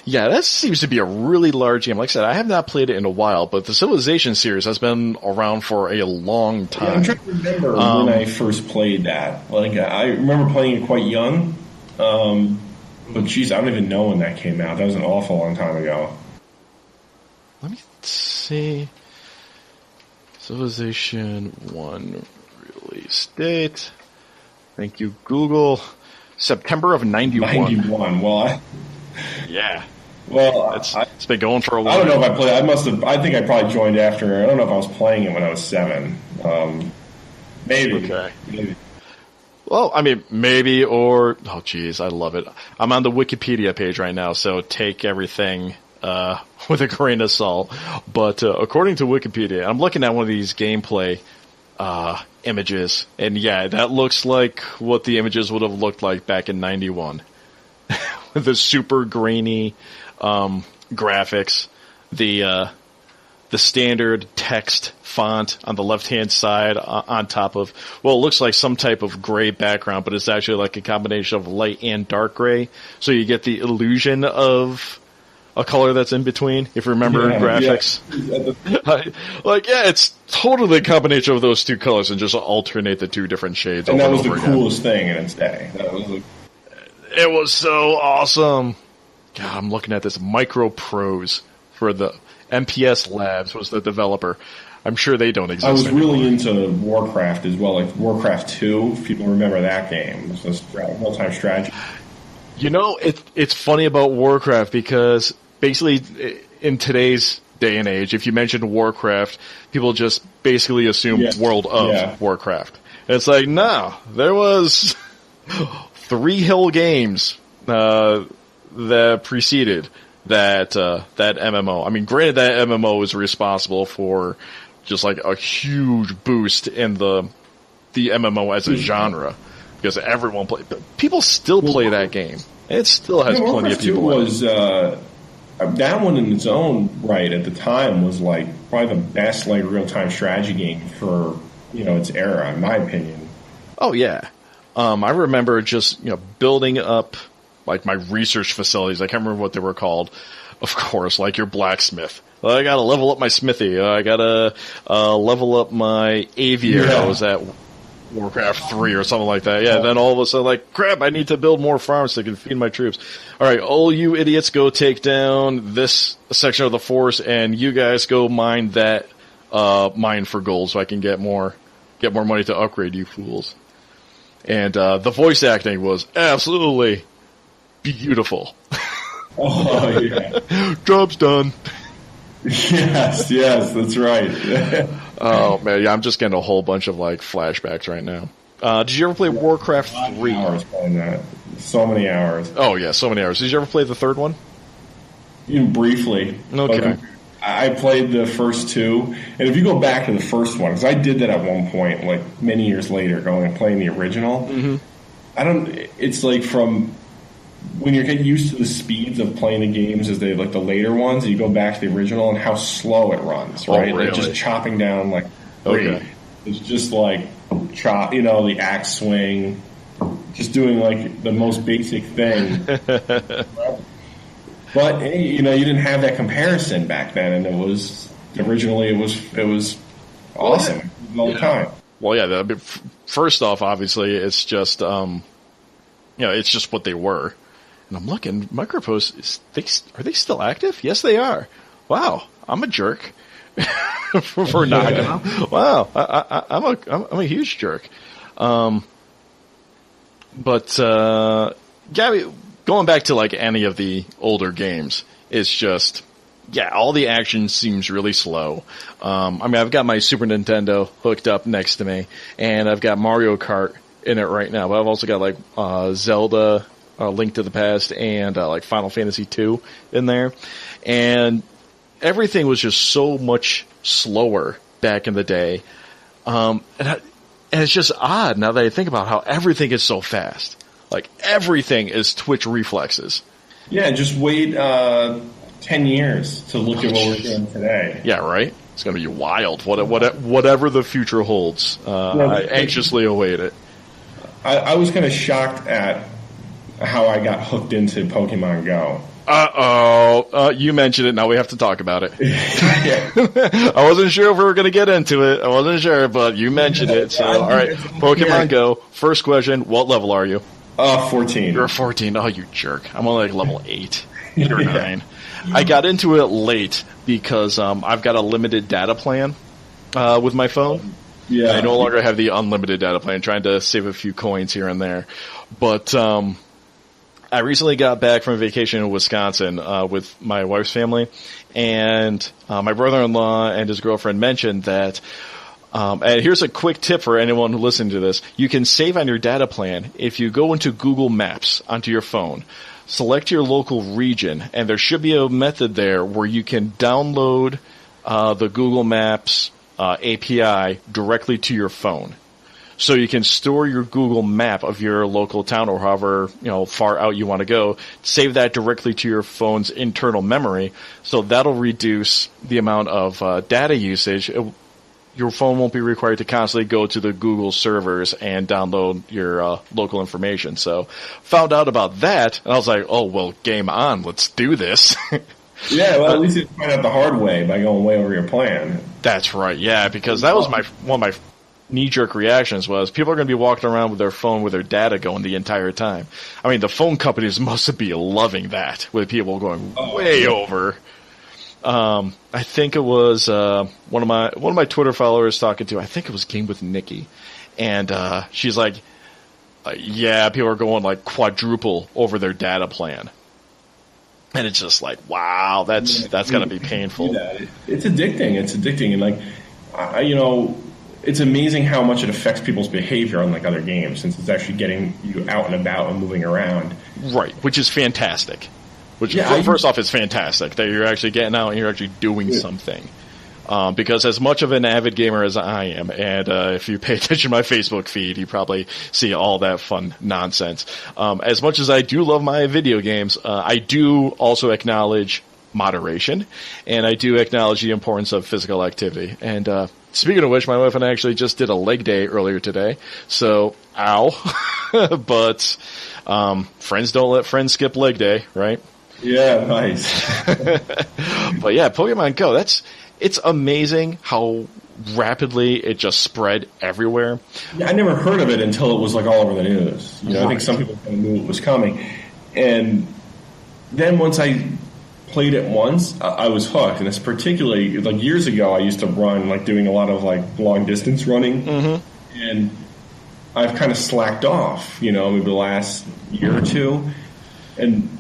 Yeah, that seems to be a really large game. Like I said, I have not played it in a while, but the Civilization series has been around for a long time. Yeah, I'm trying to remember when I first played that. I remember playing it quite young, but geez, I don't even know when that came out. That was an awful long time ago. Let me see. Civilization 1 release date. Thank you, Google. September of 91. 91. Well, yeah. Well, it's been going for a while. I don't know if I played. I think I probably joined after. I don't know if I was playing it when I was 7. Maybe. Okay. Maybe. Well, I mean, maybe, or oh, geez, I love it. I'm on the Wikipedia page right now, so take everything with a grain of salt. But according to Wikipedia, I'm looking at one of these gameplay images, and yeah, that looks like what the images would have looked like back in '91, with the super grainy graphics, the standard text font on the left-hand side on top of, well, it looks like some type of gray background, but it's actually like a combination of light and dark gray, so you get the illusion of a color that's in between, if you remember graphics. Yeah. It's totally a combination of those two colors and just alternate the two different shades. And that was the coolest thing in its day. It was so awesome. God, I'm looking at this. Micro Prose for the MPS Labs was the developer. I'm sure they don't exist. I was anymore. really into Warcraft as well, like Warcraft 2, if people remember that game. It was a real-time strategy. It's funny about Warcraft because basically in today's day and age, if you mention Warcraft, people just basically assume World of Warcraft. And it's like, no, there was 3 hill games that preceded that MMO. I mean, granted, that MMO was responsible for just like a huge boost in the MMO as a genre, because everyone people still play that game. It still has plenty of people. That one in its own right at the time was like probably the best like real-time strategy game for its era, in my opinion. Oh yeah, I remember just building up like my research facilities. I can't remember what they were called. Of course, like your blacksmith. I gotta level up my smithy. I gotta level up my aviary. I was at Warcraft 3 or something like that. Yeah, then all of a sudden, like, crap, I need to build more farms so I can feed my troops. All right, all you idiots go take down this section of the forest, and you guys go mine that mine for gold so I can get more money to upgrade you fools. And the voice acting was absolutely beautiful. Oh, yeah. Job's done. Yes, that's right. Oh, man, yeah, I'm just getting a whole bunch of, like, flashbacks right now. Did you ever play Warcraft 3? Hours playing that. So many hours. Oh, yeah, so many hours. Did you ever play the third one? Even briefly. Okay. I played the first two, and if you go back to the first one, because I did that at one point, like many years later, going and playing the original. Mm-hmm. It's like from when you're getting used to the speeds of playing the games as like the later ones, you go back to the original and how slow it runs, right? Oh, really? Like just chopping down like it's just like chop, the axe swing, just doing like the most basic thing. But you didn't have that comparison back then, and it was awesome all the time. Well, yeah. First off, obviously, it's just it's just what they were. And I'm looking, Micropost, are they still active? Yes, they are. Wow, I'm a jerk for not. Wow, I'm a huge jerk. Gabby. Going back to like any of the older games, it's just, all the action seems really slow. I've got my Super Nintendo hooked up next to me, and I've got Mario Kart in it right now, but I've also got like Zelda, Link to the Past, and like Final Fantasy II in there. And everything was just so much slower back in the day. And it's just odd now that I think about how everything is so fast. Like, everything is Twitch reflexes. Yeah, just wait 10 years to look at what we're doing today. Yeah, right? It's going to be wild. Whatever the future holds. I anxiously await it. I was kind of shocked at how I got hooked into Pokemon Go. Uh-oh. You mentioned it. Now we have to talk about it. I wasn't sure if we were going to get into it. I wasn't sure, but you mentioned it. So, all right. Pokemon Go. First question, what level are you? 14. You're 14. Oh, you jerk. I'm only like level 8 or 9. I got into it late because I've got a limited data plan with my phone. Yeah. I no longer have the unlimited data plan, trying to save a few coins here and there. But I recently got back from a vacation in Wisconsin with my wife's family, and my brother-in-law and his girlfriend mentioned that and here's a quick tip for anyone who listening to this. You can save on your data plan if you go into Google Maps onto your phone, select your local region, and there should be a method there where you can download the Google Maps API directly to your phone. So you can store your Google map of your local town or however far out you want to go, save that directly to your phone's internal memory, so that'll reduce the amount of data usage. Your phone won't be required to constantly go to the Google servers and download your local information. So found out about that, and I was like, oh, well, game on. Let's do this. Yeah, well, at least you find out the hard way by going way over your plan. That's right, yeah, because that was one of my knee-jerk reactions was people are going to be walking around with their phone with their data going the entire time. I mean, the phone companies must be loving that, with people going way over. I think it was one of my Twitter followers talking to, I think it was Game with Nikki, and she's like, yeah, people are going like quadruple over their data plan. And it's just like, wow, that's got to be painful. It's addicting, and like, it's amazing how much it affects people's behavior on like other games, since it's actually getting you out and about and moving around. Right, which is fantastic. First off, it's fantastic that you're actually getting out and you're actually doing something. Because as much of an avid gamer as I am, and if you pay attention to my Facebook feed, you probably see all that fun nonsense. As much as I do love my video games, I do also acknowledge moderation, and I do acknowledge the importance of physical activity. And speaking of which, my wife and I actually just did a leg day earlier today, so ow. But friends don't let friends skip leg day, right? Yeah, nice. But yeah, Pokemon Go, it's amazing how rapidly it just spread everywhere. Yeah, I never heard of it until it was like all over the news. Right. I think some people kind of knew it was coming. And then once I played it once, I was hooked. And it's particularly, like years ago, I used to run, like doing a lot of like long distance running. Mm-hmm. And I've kind of slacked off, maybe the last year or two. And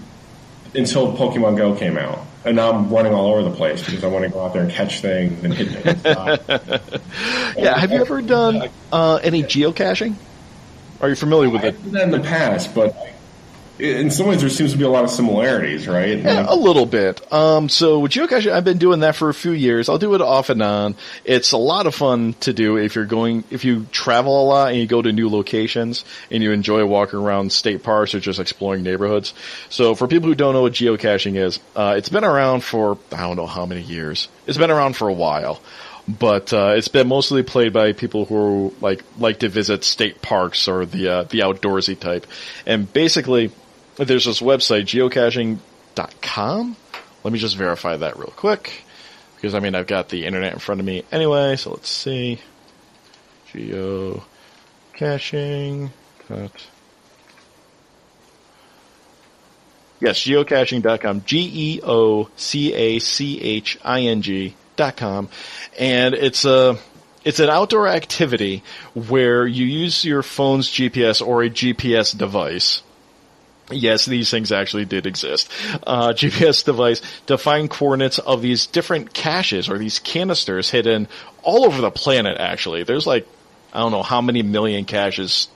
until Pokemon Go came out. And now I'm running all over the place because I want to go out there and catch things and hit things. Yeah, have you ever done any geocaching? Are you familiar with it? I've done that in the past, but in some ways there seems to be a lot of similarities, right? Yeah, a little bit. So with geocaching, I've been doing that for a few years. I'll do it off and on. It's a lot of fun to do if you travel a lot and you go to new locations and you enjoy walking around state parks or just exploring neighborhoods. So for people who don't know what geocaching is, it's been around for, I don't know how many years. It's been around for a while. But it's been mostly played by people who like to visit state parks or the outdoorsy type. And basically, there's this website, geocaching.com. Let me just verify that real quick, because I've got the internet in front of me anyway. So let's see, geocaching. Yes, geocaching.com. geocaching.com, and it's an outdoor activity where you use your phone's GPS or a GPS device. Yes, these things actually did exist. GPS device to find coordinates of these different caches or these canisters hidden all over the planet, actually. There's I don't know how many million caches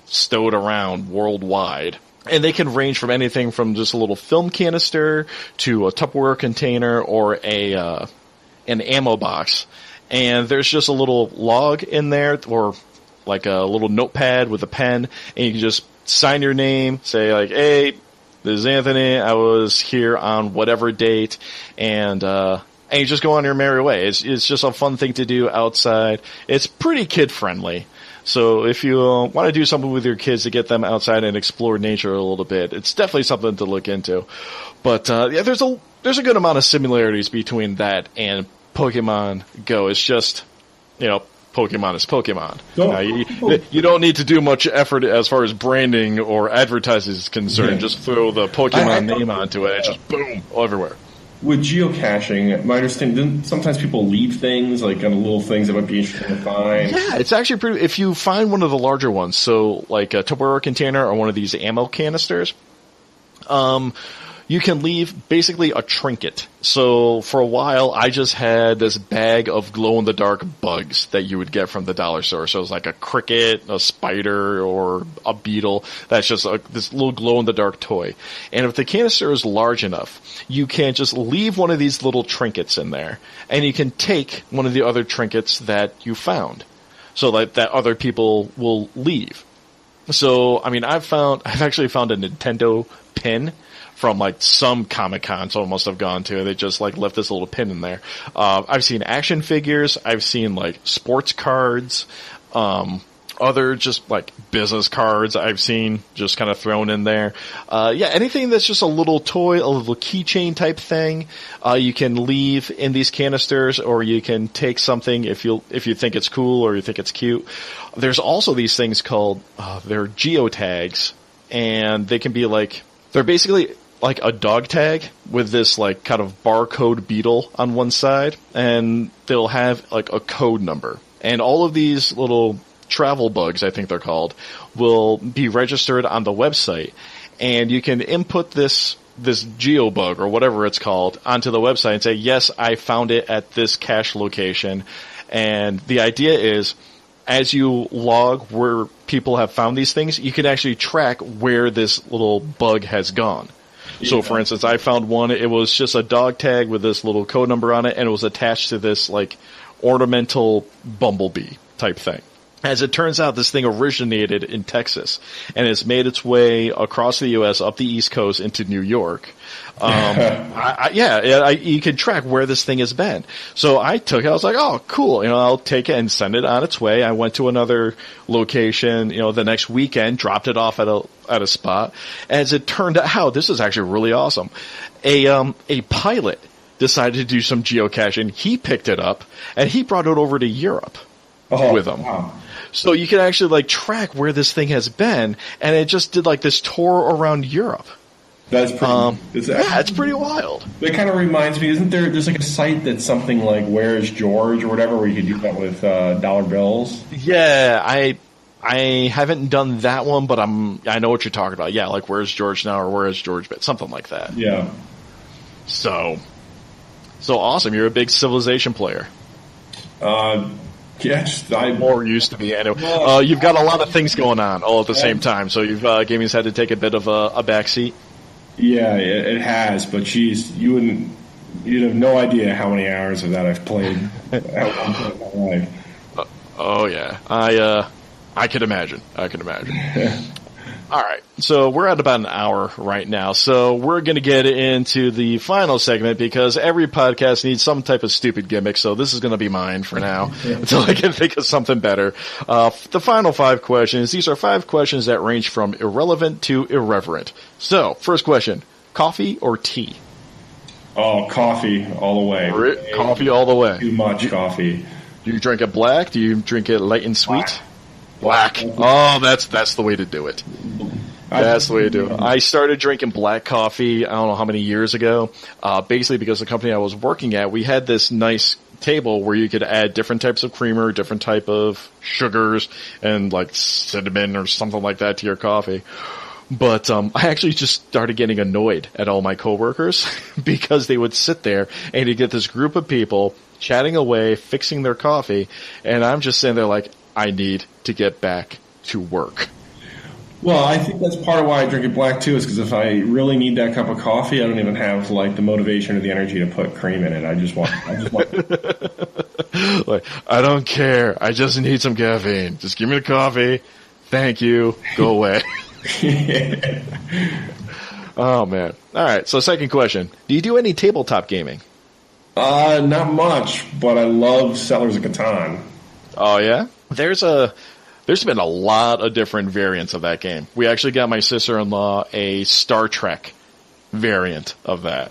stowed around worldwide. And they can range from anything from just a little film canister to a Tupperware container or an ammo box. And there's just a little log in there or like a little notepad with a pen, and you can just sign your name, say hey, this is Anthony, I was here on whatever date, and you just go on your merry way. It's just a fun thing to do outside. It's pretty kid friendly. So if you want to do something with your kids to get them outside and explore nature a little bit, it's definitely something to look into. But yeah, there's a good amount of similarities between that and Pokemon Go. It's just, Pokemon is Pokemon. You don't need to do much effort as far as branding or advertising is concerned. Yeah. Just throw the Pokemon name onto it and just boom, everywhere. With geocaching, my understanding, sometimes people leave things, on little things that might be interesting to find. Yeah, it's actually pretty, if you find one of the larger ones, so like a Tupperware container or one of these ammo canisters, you can leave basically a trinket. So for a while, I just had this bag of glow-in-the-dark bugs that you would get from the dollar store. So it was like a cricket, a spider, or a beetle. That's just this little glow-in-the-dark toy. And if the canister is large enough, you can just leave one of these little trinkets in there, and you can take one of the other trinkets that you found, so that other people will leave. So, I've actually found a Nintendo pin from some Comic-Con someone must have gone to. They just left this little pin in there. I've seen action figures. I've seen sports cards, other just business cards I've seen just kind of thrown in there. Yeah, anything that's just a little toy, a little keychain type thing, you can leave in these canisters, or you can take something if you think it's cool or you think it's cute. There's also these things called, they're geotags, and they can be they're basically like a dog tag with this kind of barcode beetle on one side, and they'll have a code number. And all of these little travel bugs, I think they're called, will be registered on the website, and you can input this geobug or whatever it's called onto the website and say, yes, I found it at this cache location. And the idea is, as you log where people have found these things, you can actually track where this little bug has gone. Yeah. So, for instance, I found one. It was just a dog tag with this little code number on it, and it was attached to this ornamental bumblebee type thing. As it turns out, this thing originated in Texas, and it's made its way across the U.S. up the East Coast into New York. You can track where this thing has been. So I took it. I was like, oh, cool. I'll take it and send it on its way. I went to another location, the next weekend, dropped it off at a spot. As it turned out, this is actually really awesome. A pilot decided to do some geocaching. He picked it up, and he brought it over to Europe with him. Wow. So you can actually track where this thing has been, and it just did this tour around Europe. That's pretty. It's pretty wild. That kind of reminds me. Isn't there's a site that's something like Where's George or whatever, where you can do that with dollar bills? Yeah, I I haven't done that one, but I know what you're talking about. Yeah, like Where's George Now or Where's George Been? Something like that. Yeah. So awesome. You're a big Civilization player. Yes, Or used to be. Anyway. You've got a lot of things going on all at the same time, so gaming's had to take a bit of a backseat. Yeah, it has, but geez, you'd have no idea how many hours of that I've played at one point in my life. Oh yeah, I could imagine. All right, so we're at about an hour right now, so we're going to get into the final segment because every podcast needs some type of stupid gimmick, so this is going to be mine for now until I can think of something better. The final 5 questions, these are 5 questions that range from irrelevant to irreverent. So, first question, coffee or tea? Oh, coffee all the way. Coffee all the way. Too much coffee. Do you drink it black? Do you drink it light and sweet? Black. Oh, that's the way to do it. That's the way to do it. I started drinking black coffee, I don't know how many years ago, basically because the company I was working at, we had this nice table where you could add different types of creamer, different type of sugars, and like cinnamon or something like that to your coffee. But I actually just started getting annoyed at all my coworkers because they would sit there and you get this group of people chatting away, fixing their coffee, and I'm just sitting there like, I need to get back to work. Well, I think that's part of why I drink it black too, is because if I really need that cup of coffee, I don't even have like the motivation or the energy to put cream in it. I just want. Like, I don't care. I just need some caffeine. Just give me the coffee. Thank you. Go away. Oh man. All right. So second question: do you do any tabletop gaming? Not much, but I love Settlers of Catan. Oh yeah. There's been a lot of different variants of that game. We actually got my sister-in-law a Star Trek variant of that.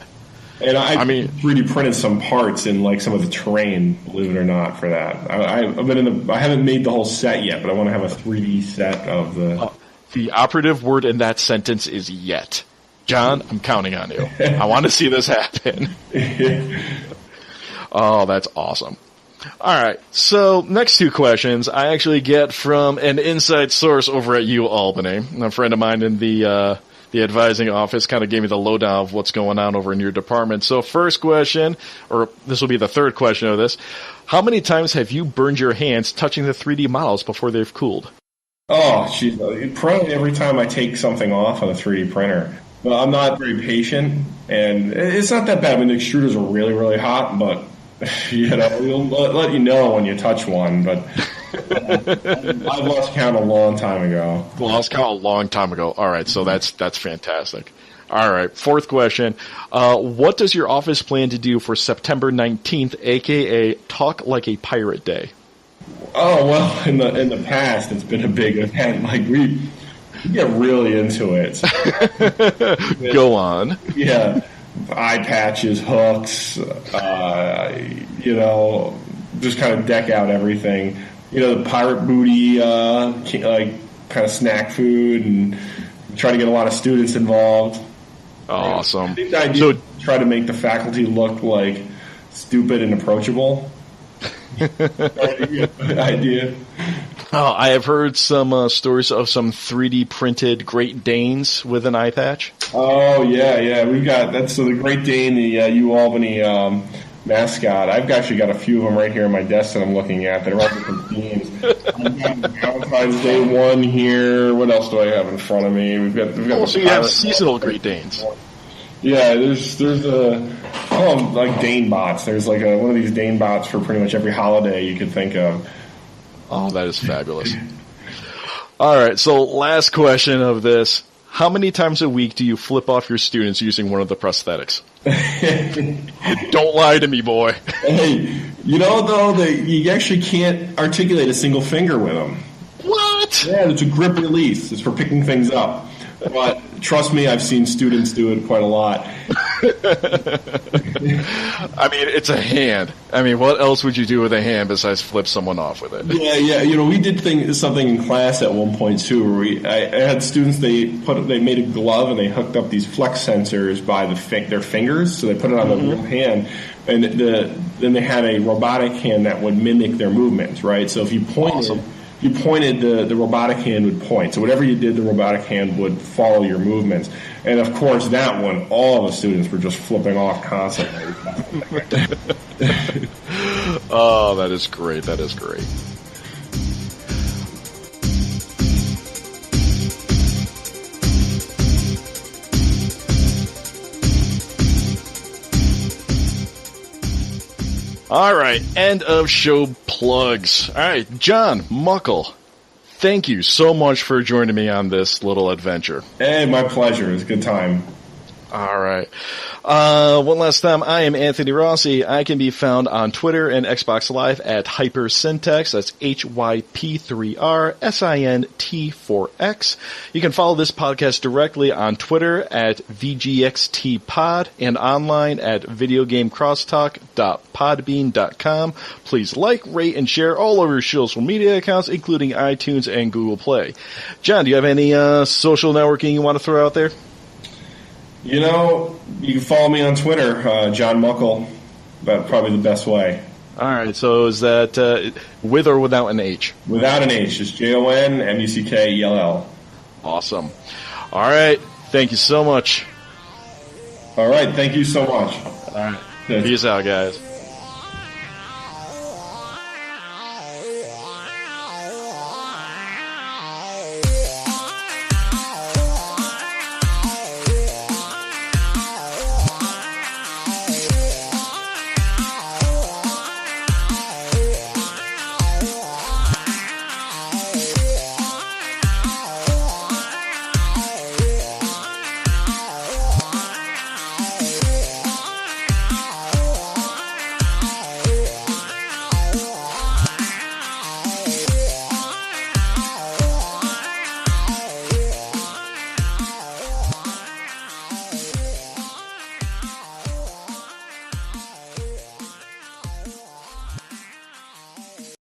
And I mean, 3D printed some parts in like some of the terrain, believe it or not, for that. I haven't made the whole set yet, but I want to have a 3D set of the. The operative word in that sentence is yet. John, I'm counting on you. I want to see this happen. Oh, that's awesome. All right, so next 2 questions I actually get from an inside source over at U Albany. A friend of mine in the advising office kind of gave me the lowdown of what's going on over in your department. So first question, or this will be the third question of this, how many times have you burned your hands touching the 3D models before they've cooled? Oh, geez, probably every time I take something off on a 3D printer. Well, I'm not very patient, and it's not that bad. I mean, the extruders are really, really hot, but we'll let you know when you touch one, but I've lost count a long time ago. Lost count a long time ago. All right, so that's fantastic. All right, fourth question. What does your office plan to do for September 19th, a.k.a. Talk Like a Pirate Day? Oh, well, in the past, it's been a big event. Like, we get really into it. Go on. Yeah. Eye patches, hooks, just kind of deck out everything. The pirate booty, like kind of snack food, and try to get a lot of students involved. Awesome. I think the idea is to try to make the faculty look like stupid and approachable. Idea. Oh, I have heard some stories of some 3D printed Great Danes with an eye patch. Oh yeah, we've got that's the Great Dane, the U Albany mascot. I've actually got a few of them right here on my desk that I'm looking at. They're all different themes. I've got Valentine's Day one here. What else do I have in front of me? We've got. So you have seasonal Great Danes. Yeah, there's call them like Dane bots. There's like one of these Dane bots for pretty much every holiday you could think of. Oh, that is fabulous. All right, so last question of this. How many times a week do you flip off your students using one of the prosthetics? Don't lie to me, boy. Hey, though, you actually can't articulate a single finger with them. What? Yeah, it's a grip release. It's for picking things up. But trust me, I've seen students do it quite a lot. I mean, it's a hand. I mean, what else would you do with a hand besides flip someone off with it? Yeah. We did something in class at one point too, where I had students. They made a glove and they hooked up these flex sensors by their fingers, so they put it on the real hand, and then they had a robotic hand that would mimic their movements. Right. So if you pointed. Awesome. you pointed, the robotic hand would point. So whatever you did, the robotic hand would follow your movements. And of course, that one, all the students were just flipping off constantly. Oh, that is great. That is great. All right, end of show plugs. All right, John Muckell, thank you so much for joining me on this little adventure. Hey, my pleasure. It was a good time. All right. One last time, I am Anthony Rossi. I can be found on Twitter and Xbox Live at Hypersyntax. That's HYP3RSINT4X. You can follow this podcast directly on Twitter at VGXTPod and online at videogamecrosstalk.podbean.com. Please like, rate, and share all over your social media accounts, including iTunes and Google Play. John, do you have any social networking you want to throw out there? You know, you can follow me on Twitter, John Muckell. That's probably the best way. All right, so is that with or without an H? Without an H. It's JONMUCKELL. Awesome. All right, thank you so much. All right, thank you so much. All right, peace out, guys.